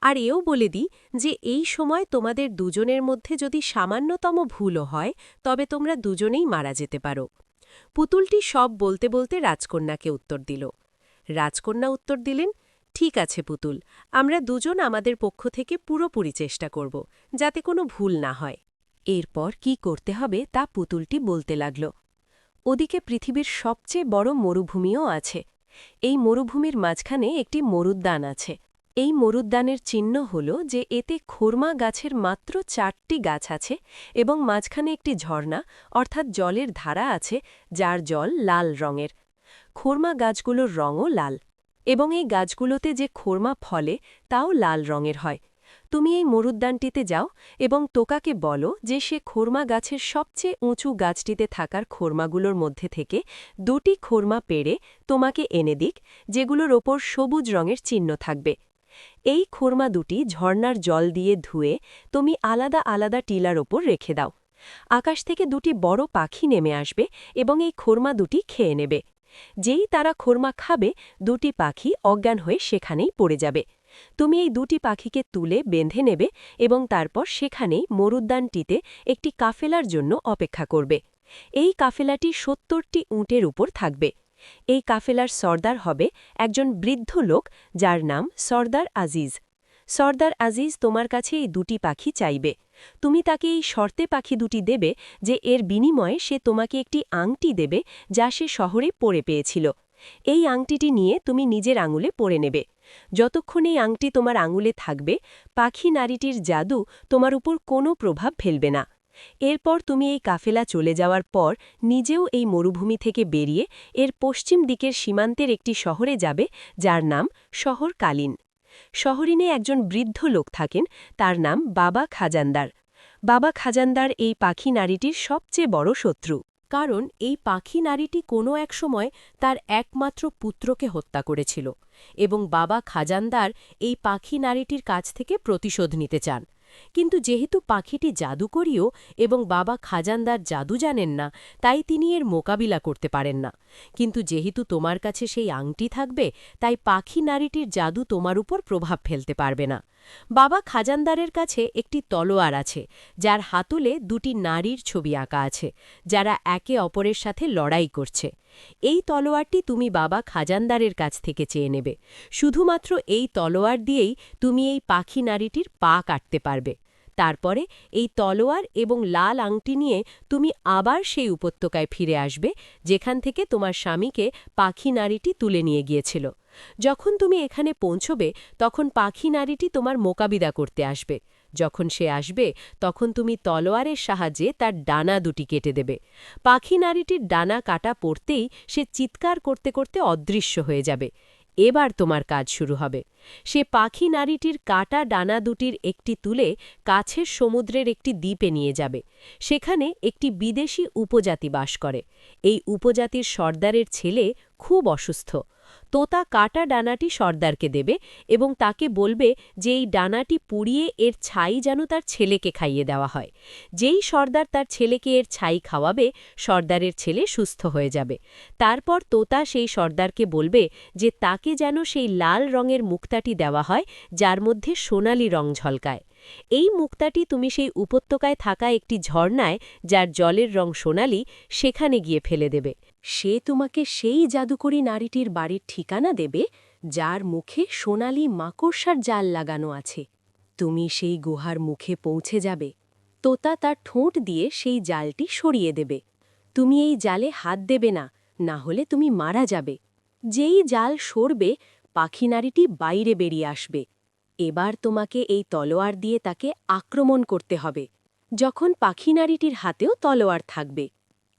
আর এও বলে দিই যে এই সময় তোমাদের দুজনের মধ্যে যদি সামান্যতম ভুলও হয় তবে তোমরা দুজনেই মারা যেতে পারো। পুতুলটি সব বলতে বলতে রাজকন্যাকে উত্তর দিল। রাজকন্যা উত্তর দিলেন, ঠিক আছে পুতুল, আমরা দুজন আমাদের পক্ষ থেকে পুরোপুরি চেষ্টা করব, যাতে কোনো ভুল না হয়। এরপর কি করতে হবে তা পুতুলটি বলতে লাগল। ওদিকে পৃথিবীর সবচেয়ে বড় মরুভূমিও আছে। এই মরুভূমির মাঝখানে একটি মরুদ্যান আছে। এই মরুদ্যানের চিহ্ন হল যে এতে খোরমা গাছের মাত্র 4টি গাছ আছে এবং মাঝখানে একটি ঝর্ণা অর্থাৎ জলের ধারা আছে, যার জল লাল রঙের। খোরমা গাছগুলোর রঙও লাল এবং এই গাছগুলোতে যে খোরমা ফলে তাও লাল রঙের হয়। তুমি এই মরুদ্যানটিতে যাও এবং তোকাকে বলো যে সে খোরমা গাছের সবচেয়ে উঁচু গাছটিতে থাকার খোরমাগুলোর মধ্যে থেকে 2টি খোরমা পেড়ে তোমাকে এনে দিক, যেগুলোর ওপর সবুজ রঙের চিহ্ন থাকবে। এই খোরমা দুটি ঝর্ণার জল দিয়ে ধুয়ে তুমি আলাদা আলাদা টিলার ওপর রেখে দাও। আকাশ থেকে 2টি বড় পাখি নেমে আসবে এবং এই খোরমা দুটি খেয়ে নেবে। যেই তারা খোরমা খাবে, 2টি পাখি অজ্ঞান হয়ে সেখানেই পড়ে যাবে। তুমি এই 2টি পাখিকে তুলে বেঁধে নেবে এবং তারপর সেখানেই মরুদ্যানটিতে একটি কাফেলার জন্য অপেক্ষা করবে। এই কাফেলাটি 70টি উটের উপর থাকবে। এই কাফেলার সর্দার হবে একজন বৃদ্ধ লোক, যার নাম সর্দার আজিজ। সর্দার আজিজ তোমার কাছে এই 2টি পাখি চাইবে। তুমি তাকে এই শর্তে পাখি 2টি দেবে যে এর বিনিময়ে সে তোমাকে একটি আংটি দেবে, যা সে শহরে পরে পেয়েছিল। এই আংটিটি নিয়ে তুমি নিজের আঙুলে পরে নেবে। যতক্ষণ এই আংটি তোমার আঙুলে থাকবে, পাখি নারীটির জাদু তোমার উপর কোনো প্রভাব ফেলবে না। এরপর তুমি এই কাফেলা চলে যাওয়ার পর নিজেও এই মরুভূমি থেকে বেরিয়ে এর পশ্চিম দিকের সীমান্তের একটি শহরে যাবে, যার নাম শহর কালিন। শহরিনে একজন বৃদ্ধ লোক থাকেন, তার নাম বাবা খাজানদার। বাবা খাজানদার এই পাখি নারীটির সবচেয়ে বড় শত্রু, কারণ এই পাখি নারীটি কোনো এক সময় তার একমাত্র পুত্রকে হত্যা করেছিল এবং বাবা খাজানদার এই পাখি নারীটির কাছ থেকে প্রতিশোধ নিতে চান। কিন্তু যেহেতু পাখিটি জাদুকরীও এবং বাবা খাজানদার জাদু জানেন না, তাই তিনি এর মোকাবিলা করতে পারেন না। কিন্তু যেহেতু তোমার কাছে সেই আংটি থাকবে, তাই পাখি নারীটির জাদু তোমার উপর প্রভাব ফেলতে পারবে না। বাবা খাজানদারের কাছে একটি তলোয়ার আছে, যার হাতলে 2টি নারীর ছবি আঁকা আছে, যারা একে অপরের সাথে লড়াই করছে। এই তলোয়ারটি তুমি বাবা খাজানদারের কাছ থেকে চেয়ে নেবে। শুধুমাত্র এই তলোয়ার দিয়েই তুমি এই পাখি নারীটির পা কাটতে পারবে। তারপরে এই তলোয়ার এবং লাল আংটি নিয়ে তুমি আবার সেই উপত্যকায় ফিরে আসবে, যেখান থেকে তোমার স্বামীকে পাখি নারীটি তুলে নিয়ে গিয়েছিল। যখন তুমি এখানে পৌঁছবে, তখন পাখি নারীটি তোমার মোকাবিলা করতে আসবে। যখন সে আসবে, তখন তুমি তলোয়ারের সাহায্যে তার ডানা 2টি কেটে দেবে। পাখি নারীটির ডানা কাটা পড়তেই সে চিৎকার করতে করতে অদৃশ্য হয়ে যাবে। এবার তোমার কাজ শুরু হবে। সে পাখি নারীটির কাটা ডানা 2টির একটি তুলে কাছের সমুদ্রের একটি দ্বীপে নিয়ে যাবে। সেখানে একটি বিদেশি উপজাতি বাস করে। এই উপজাতির সর্দারের ছেলে খুব অসুস্থ। তোতা কাটা ডানাটি সর্দারকে দেবে এবং তাকে বলবে যে এই ডানাটি পুড়িয়ে এর ছাই যেন তার ছেলেকে খাইয়ে দেওয়া হয়। যেই সর্দার তার ছেলেকে এর ছাই খাওয়াবে, সর্দারের ছেলে সুস্থ হয়ে যাবে। তারপর তোতা সেই সর্দারকে বলবে যে তাকে যেন সেই লাল রঙের মুক্তাটি দেওয়া হয়, যার মধ্যে সোনালি রং ঝলকায়। এই মুক্তাটি তুমি সেই উপত্যকায় থাকা একটি ঝর্ণায়, যার জলের রং সোনালি, সেখানে গিয়ে ফেলে দেবে। সে তোমাকে সেই জাদুকরী নারীটির বাড়ির ঠিকানা দেবে, যার মুখে সোনালি মাকড়সার জাল লাগানো আছে। তুমি সেই গুহার মুখে পৌঁছে যাবে। তোতা তার ঠোঁট দিয়ে সেই জালটি সরিয়ে দেবে। তুমি এই জালে হাত দেবে না, না হলে তুমি মারা যাবে। যেই জাল সরবে, পাখি নারীটি বাইরে বেরিয়ে আসবে। এবার তোমাকে এই তলোয়ার দিয়ে তাকে আক্রমণ করতে হবে, যখন পাখি নারীটির হাতেও তলোয়ার থাকবে।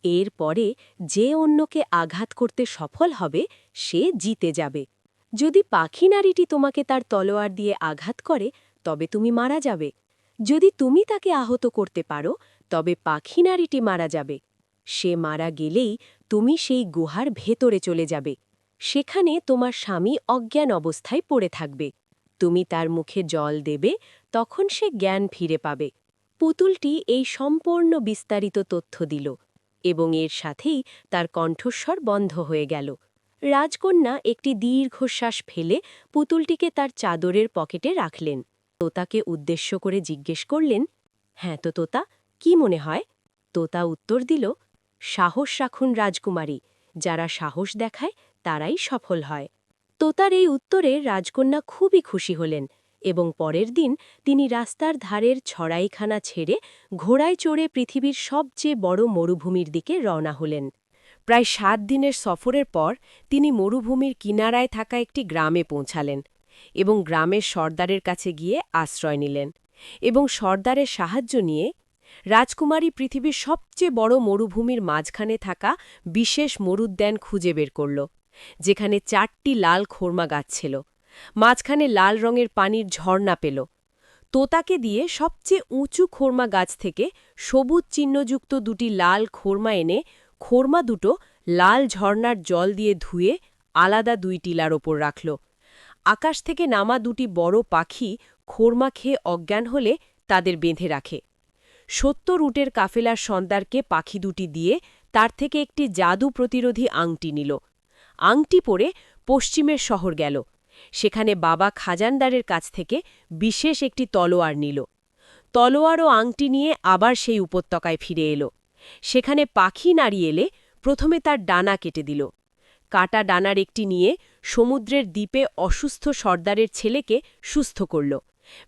এরপরে যে অন্যকে আঘাত করতে সফল হবে, সে জিতে যাবে। যদি পাখি নারীটি তোমাকে তার তলোয়ার দিয়ে আঘাত করে, তবে তুমি মারা যাবে। যদি তুমি তাকে আহত করতে পারো, তবে পাখি নারীটি মারা যাবে। সে মারা গেলেই তুমি সেই গুহার ভেতরে চলে যাবে। সেখানে তোমার স্বামী অজ্ঞান অবস্থায় পড়ে থাকবে। তুমি তার মুখে জল দেবে, তখন সে জ্ঞান ফিরে পাবে। পুতুলটি এই সম্পূর্ণ বিস্তারিত তথ্য দিল এবং এর সাথেই তার কণ্ঠস্বর বন্ধ হয়ে গেল। রাজকন্যা একটি দীর্ঘশ্বাস ফেলে পুতুলটিকে তার চাদরের পকেটে রাখলেন। তোতাকে উদ্দেশ্য করে জিজ্ঞেস করলেন, হ্যাঁ তো তোতা, কি মনে হয়? তোতা উত্তর দিল, সাহস রাখুন রাজকুমারী, যারা সাহস দেখায় তারাই সফল হয়। তোতার এই উত্তরে রাজকন্যা খুবই খুশি হলেন এবং পরের দিন তিনি রাস্তার ধারের ছড়াইখানা ছেড়ে ঘোড়ায় চড়ে পৃথিবীর সবচেয়ে বড় মরুভূমির দিকে রওনা হলেন। প্রায় 7 দিনের সফরের পর তিনি মরুভূমির কিনারায় থাকা একটি গ্রামে পৌঁছালেন এবং গ্রামের সর্দারের কাছে গিয়ে আশ্রয় নিলেন এবং সর্দারের সাহায্য নিয়ে রাজকুমারী পৃথিবীর সবচেয়ে বড় মরুভূমির মাঝখানে থাকা বিশেষ মরুদ্যান খুঁজে বের করল, যেখানে 4টি লাল খোরমা গাছ ছিল। মাঝখানে লাল রঙের পানির ঝর্ণা পেল। তোতাকে দিয়ে সবচেয়ে উঁচু খোরমা গাছ থেকে সবুজ চিহ্নযুক্ত দুটি লাল খোরমা এনে খোরমা দুটো লাল ঝর্ণার জল দিয়ে ধুয়ে আলাদা দুই টিলার ওপর রাখল। আকাশ থেকে নামা দুটি বড় পাখি খোরমা খেয়ে অজ্ঞান হলে তাদের বেঁধে রাখে। ৭০ উটের কাফেলার সর্দারকে পাখি দুটি দিয়ে তার থেকে একটি জাদু প্রতিরোধী আংটি নিল। আংটি পরে পশ্চিমের শহর গেল। সেখানে বাবা খাজানদারের কাছ থেকে বিশেষ একটি তলোয়ার নিল। তলোয়ার ও আংটি নিয়ে আবার সেই উপত্যকায় ফিরে এলো। সেখানে পাখি নাড়ি এলে প্রথমে তার ডানা কেটে দিল। কাটা ডানার একটি নিয়ে সমুদ্রের দ্বীপে অসুস্থ সর্দারের ছেলেকে সুস্থ করল।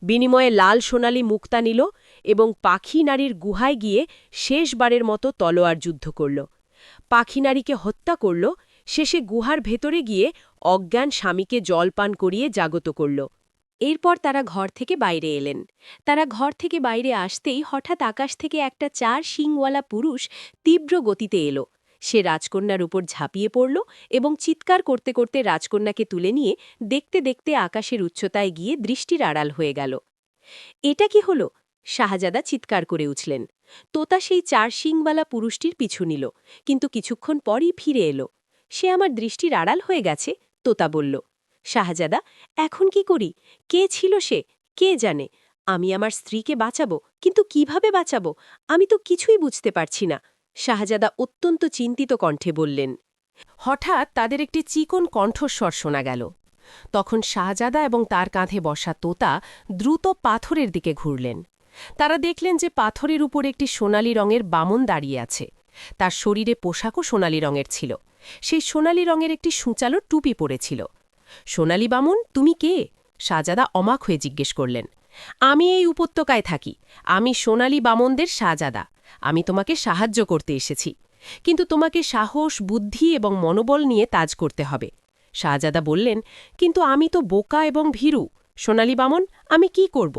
বিনিময়ে লাল সোনালি মুক্তা নিল এবং পাখি নারীর গুহায় গিয়ে শেষবারের মতো তলোয়ার যুদ্ধ করল। পাখি নারীকে হত্যা করল, শেষে গুহার ভেতরে গিয়ে অজ্ঞান স্বামীকে জলপান করিয়ে জাগত করল। এরপর তারা ঘর থেকে বাইরে এলেন। তারা ঘর থেকে বাইরে আসতেই হঠাৎ আকাশ থেকে একটা ৪ শিংওয়ালা পুরুষ তীব্র গতিতে এলো। সে রাজকন্যার উপর ঝাঁপিয়ে পড়ল এবং চিৎকার করতে করতে রাজকন্যাকে তুলে নিয়ে দেখতে দেখতে আকাশের উচ্চতায় গিয়ে দৃষ্টির আড়াল হয়ে গেল। এটা কি হলো? শাহজাদা চিৎকার করে উঠলেন। তোতা সেই ৪ শিংওয়ালা পুরুষটির পিছু নিল, কিন্তু কিছুক্ষণ পরই ফিরে এলো। সে আমার দৃষ্টির আড়াল হয়ে গেছে, তোতা বলল। শাহজাদা, এখন কি করি? কে ছিল সে? কে জানে? আমি আমার স্ত্রীকে বাঁচাবো, কিন্তু কিভাবে বাঁচাবো? আমি তো কিছুই বুঝতে পারছি না। শাহজাদা অত্যন্ত চিন্তিত কণ্ঠে বললেন। হঠাৎ তাদের একটি চিকন কণ্ঠস্বর শোনা গেল। তখন শাহজাদা এবং তার কাঁধে বসা তোতা দ্রুত পাথরের দিকে ঘুরলেন। তারা দেখলেন যে পাথরের উপর একটি সোনালি রঙের বামন দাঁড়িয়ে আছে। তার শরীরে পোশাকও সোনালি রঙের ছিল। সেই সোনালি রঙের একটি সূচালো টুপি পরেছিল। সোনালি বামন, তুমি কে? শাহজাদা অবাক হয়ে জিজ্ঞেস করলেন। আমি এই উপত্যকায় থাকি। আমি সোনালি বামনদের শাহজাদা। আমি তোমাকে সাহায্য করতে এসেছি, কিন্তু তোমাকে সাহস, বুদ্ধি এবং মনোবল নিয়ে কাজ করতে হবে। শাহজাদা বললেন, কিন্তু আমি তো বোকা এবং ভীরু। সোনালি বামন, আমি কি করব?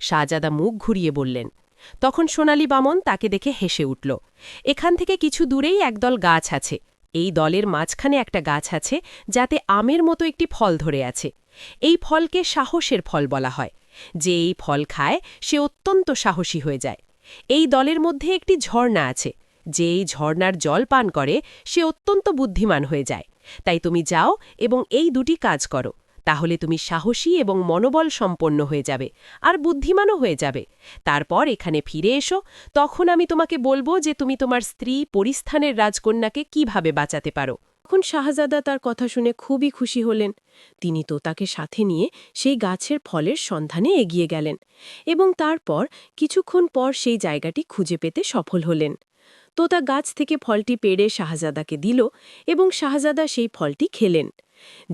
শাহজাদা মুখ ঘুরিয়ে বললেন। তখন সোনালি বামন তাকে দেখে হেসে উঠল। এখান থেকে কিছু দূরেই একদল গাছ আছে। এই দলের মাঝখানে একটা গাছ আছে যাতে আমের মতো একটি ফল ধরে আছে। এই ফলকে সাহসের ফল বলা হয়। যে এই ফল খায় সে অত্যন্ত সাহসী হয়ে যায়। এই দলের মধ্যে একটি ঝর্ণা আছে। যে এই ঝর্ণার জল পান করে সে অত্যন্ত বুদ্ধিমান হয়ে যায়। তাই তুমি যাও এবং এই দুটি কাজ করো, তাহলে তুমি সাহসী এবং মনোবল সম্পন্ন হয়ে যাবে, আর বুদ্ধিমানও হয়ে যাবে। তারপর এখানে ফিরে এসো, তখন আমি তোমাকে বলবো যে তুমি তোমার স্ত্রী পরিস্থানের রাজকন্যাকে কিভাবে বাঁচাতে পারো। তখন শাহজাদা তার কথা শুনে খুবই খুশি হলেন। তিনি তোতাকে সাথে নিয়ে সেই গাছের ফলের সন্ধানে এগিয়ে গেলেন এবং তারপর কিছুক্ষণ পর সেই জায়গাটি খুঁজে পেতে সফল হলেন। তোতা গাছ থেকে ফলটি পেড়ে শাহজাদাকে দিল এবং শাহজাদা সেই ফলটি খেলেন।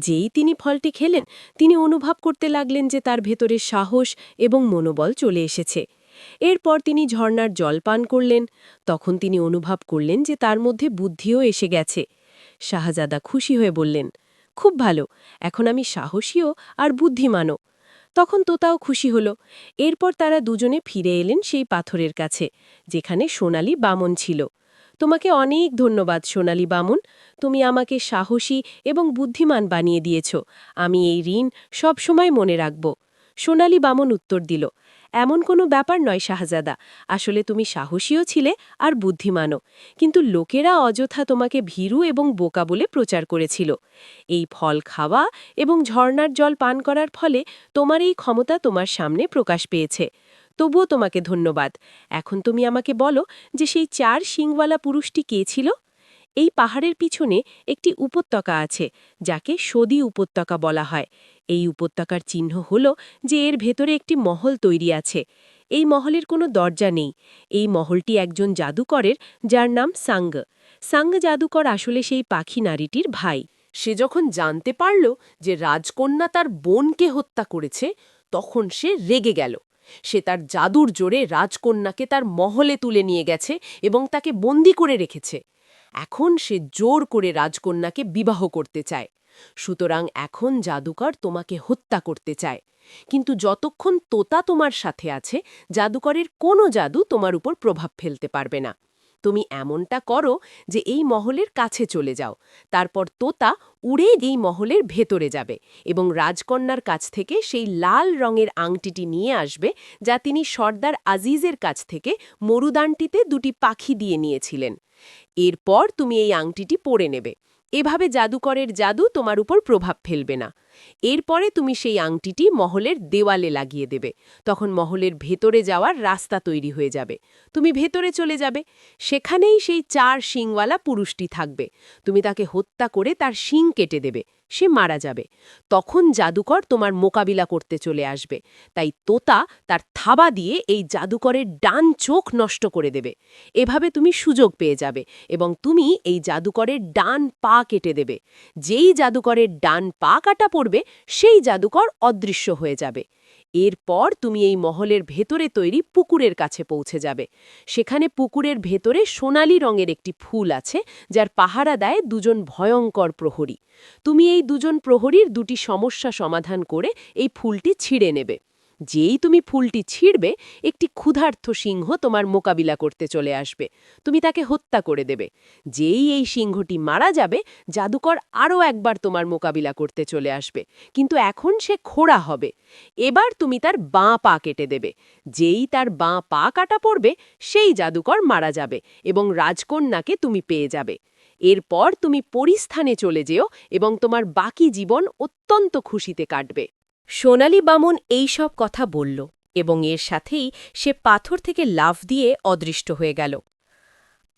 যেই তিনি ফলটি খেলেন, তিনি অনুভব করতে লাগলেন যে তার ভেতরে সাহস এবং মনোবল চলে এসেছে। এরপর তিনি ঝর্ণার জল পান করলেন। তখন তিনি অনুভব করলেন যে তার মধ্যে বুদ্ধিও এসে গেছে। শাহজাদা খুশি হয়ে বললেন, খুব ভালো, এখন আমি সাহসীও আর বুদ্ধিমানও। তখন তোতাও খুশি হল। এরপর তারা দুজনে ফিরে এলেন সেই পাথরের কাছে, যেখানে সোনালি বামন ছিল। তোমাকে অনেক ধন্যবাদ সোনালি বামন, তুমি আমাকে সাহসী এবং বুদ্ধিমান বানিয়ে দিয়েছ। আমি এই ঋণ সবসময় মনে রাখব। সোনালি বামন উত্তর দিল, এমন কোনো ব্যাপার নয় শাহজাদা, আসলে তুমি সাহসীও ছিলে আর বুদ্ধিমানও, কিন্তু লোকেরা অযথা তোমাকে ভীরু এবং বোকা বলে প্রচার করেছিল। এই ফল খাওয়া এবং ঝর্ণার জল পান করার ফলে তোমার এই ক্ষমতা তোমার সামনে প্রকাশ পেয়েছে। তবুও তোমাকে ধন্যবাদ। এখন তুমি আমাকে বলো যে সেই ৪ শিংওয়ালা পুরুষটি কে ছিল? এই পাহাড়ের পিছনে একটি উপত্যকা আছে, যাকে সদী উপত্যকা বলা হয়। এই উপত্যকার চিহ্ন হল যে এর ভেতরে একটি মহল তৈরি আছে। এই মহলের কোনো দরজা নেই। এই মহলটি একজন জাদুকরের, যার নাম সাঙ্গ। সাঙ্গ জাদুকর আসলে সেই পাখি নারীটির ভাই। সে যখন জানতে পারল যে রাজকন্যা তার বোনকে হত্যা করেছে, তখন সে রেগে গেল। সে তার জাদুর জোরে রাজকন্যাকে তার মহলে তুলে নিয়ে গেছে এবং তাকে বন্দী করে রেখেছে। এখন সে জোর করে রাজকন্যাকে বিবাহ করতে চায়। সুতরাং এখন জাদুকর তোমাকে হত্যা করতে চায়। কিন্তু যতক্ষণ তোতা তোমার সাথে আছে, জাদুকরের কোনো জাদু তোমার উপর প্রভাব ফেলতে পারবে না। তুমি এমনটা করো যে এই মহলের কাছে চলে যাও। তারপর তোতা উড়ে এই মহলের ভেতরে যাবে এবং রাজকন্যার কাছ থেকে সেই লাল রঙের আংটিটি নিয়ে আসবে, যা তিনি সর্দার আজিজের কাছ থেকে মরুদানটিতে দুটি পাখি দিয়ে নিয়েছিলেন। এরপর তুমি এই আংটিটি পরে নেবে। এভাবে জাদুকরের জাদু তোমার উপর প্রভাব ফেলবে না। এরপরে তুমি সেই আংটিটি মহলের দেওয়ালে লাগিয়ে দেবে। তখন মহলের ভেতরে যাওয়ার রাস্তা তৈরি হয়ে যাবে। তুমি ভেতরে চলে যাবে। সেখানেই সেই 4 শিংওয়ালা পুরুষটি থাকবে। তুমি তাকে হত্যা করে তার শিং কেটে দেবে। সে মারা যাবে। তখন জাদুকর তোমার মোকাবিলা করতে চলে আসবে। তাই তোতা তার থাবা দিয়ে এই জাদুকরের ডান চোখ নষ্ট করে দেবে। এভাবে তুমি সুযোগ পেয়ে যাবে এবং তুমি এই জাদুকরের ডান পা কেটে দেবে। যেই জাদুকরের ডান পা কাটা পড়বে, সেই জাদুকর অদৃশ্য হয়ে যাবে। এরপর তুমি এই মহলের ভেতরে তৈরি পুকুরের কাছে পৌঁছে যাবে। সেখানে পুকুরের ভেতরে সোনালি রঙের একটি ফুল আছে, যার পাহারা দেয় 2 জন ভয়ঙ্কর প্রহরী। তুমি এই 2 জন প্রহরীর 2টি সমস্যা সমাধান করে এই ফুলটি ছিঁড়ে নেবে। যেই তুমি ফুলটি ছিঁড়বে, একটি ক্ষুধার্ত সিংহ তোমার মোকাবিলা করতে চলে আসবে। তুমি তাকে হত্যা করে দেবে। যেই এই সিংহটি মারা যাবে, জাদুকর আরও একবার তোমার মোকাবিলা করতে চলে আসবে, কিন্তু এখন সে খোঁড়া হবে। এবার তুমি তার বাঁ পা কেটে দেবে। যেই তার বাঁ পা কাটা পড়বে, সেই জাদুকর মারা যাবে এবং রাজকন্যাকে তুমি পেয়ে যাবে। এরপর তুমি পরিস্থানে চলে যেও এবং তোমার বাকি জীবন অত্যন্ত খুশিতে কাটবে। সোনালি বামন এই সব কথা বলল এবং এর সাথেই সে পাথর থেকে লাফ দিয়ে অদৃষ্ট হয়ে গেল।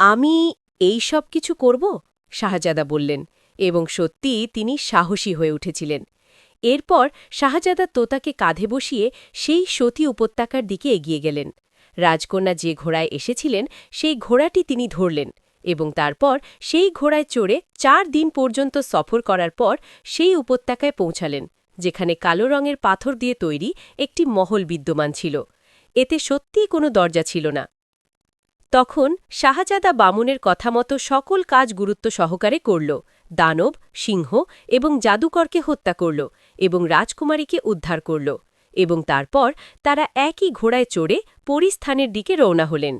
আমি এই সব কিছু করব? শাহজাদা বললেন, এবং সত্যি তিনি সাহসী হয়ে উঠেছিলেন। এরপর শাহজাদা তোতাকে কাঁধে বসিয়ে সেই সতী উপত্যকার দিকে এগিয়ে গেলেন। রাজকন্যা যে ঘোড়ায় এসেছিলেন, সেই ঘোড়াটি তিনি ধরলেন এবং তারপর সেই ঘোড়ায় চড়ে 4 দিন পর্যন্ত সফর করার পর সেই উপত্যকায় পৌঁছালেন, যেখানে কালো রঙের পাথর দিয়ে তৈরি একটি মহল বিদ্যমান ছিল। এতে সত্যিই কোনো দরজা ছিল না। তখন শাহজাদা বামুনের কথা মতো সকল কাজ গুরুত্ব সহকারে করল। দানব, সিংহ এবং জাদুকরকে হত্যা করল এবং রাজকুমারীকে উদ্ধার করল, এবং তারপর তারা একই ঘোড়ায় চড়ে পরিস্থানের দিকে রওনা হলেন।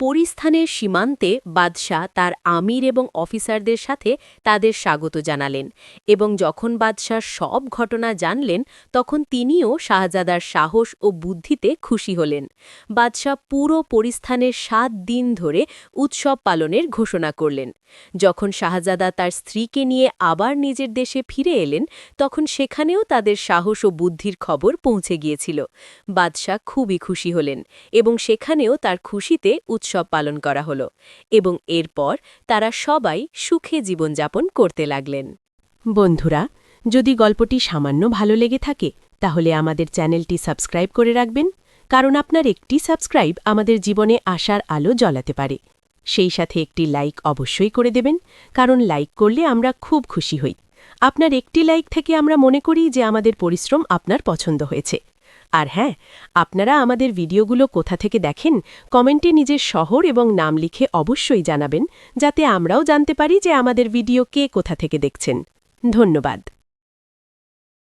পরিস্থানের সীমান্তে বাদশাহ তার আমির এবং অফিসারদের সাথে তাদের স্বাগত জানালেন, এবং যখন বাদশাহ সব ঘটনা জানলেন, তখন তিনিও শাহজাদার সাহস ও বুদ্ধিতে খুশি হলেন। বাদশাহ পুরো পরিস্থানের 7 দিন ধরে উৎসব পালনের ঘোষণা করলেন। যখন শাহজাদা তার স্ত্রীকে নিয়ে আবার নিজের দেশে ফিরে এলেন, তখন সেখানেও তাদের সাহস ও বুদ্ধির খবর পৌঁছে গিয়েছিল। বাদশাহ খুবই খুশি হলেন এবং সেখানেও তার খুশিতে উৎসব পালন করা হলো, এবং এরপর তারা সবাই সুখে জীবনযাপন করতে লাগলেন। বন্ধুরা, যদি গল্পটি সামান্য ভালো লেগে থাকে, তাহলে আমাদের চ্যানেলটি সাবস্ক্রাইব করে রাখবেন, কারণ আপনার একটি সাবস্ক্রাইব আমাদের জীবনে আশার আলো জ্বালাতে পারে। সেই সাথে একটি লাইক অবশ্যই করে দেবেন, কারণ লাইক করলে আমরা খুব খুশি হই। আপনার একটি লাইক থেকে আমরা মনে করি যে আমাদের পরিশ্রম আপনার পছন্দ হয়েছে। আর হ্যাঁ, আপনারা আমাদের ভিডিওগুলো কোথা থেকে দেখেন, কমেন্টে নিজের শহর এবং নাম লিখে অবশ্যই জানাবেন, যাতে আমরাও জানতে পারি যে আমাদের ভিডিও কে কোথা থেকে দেখছেন। ধন্যবাদ।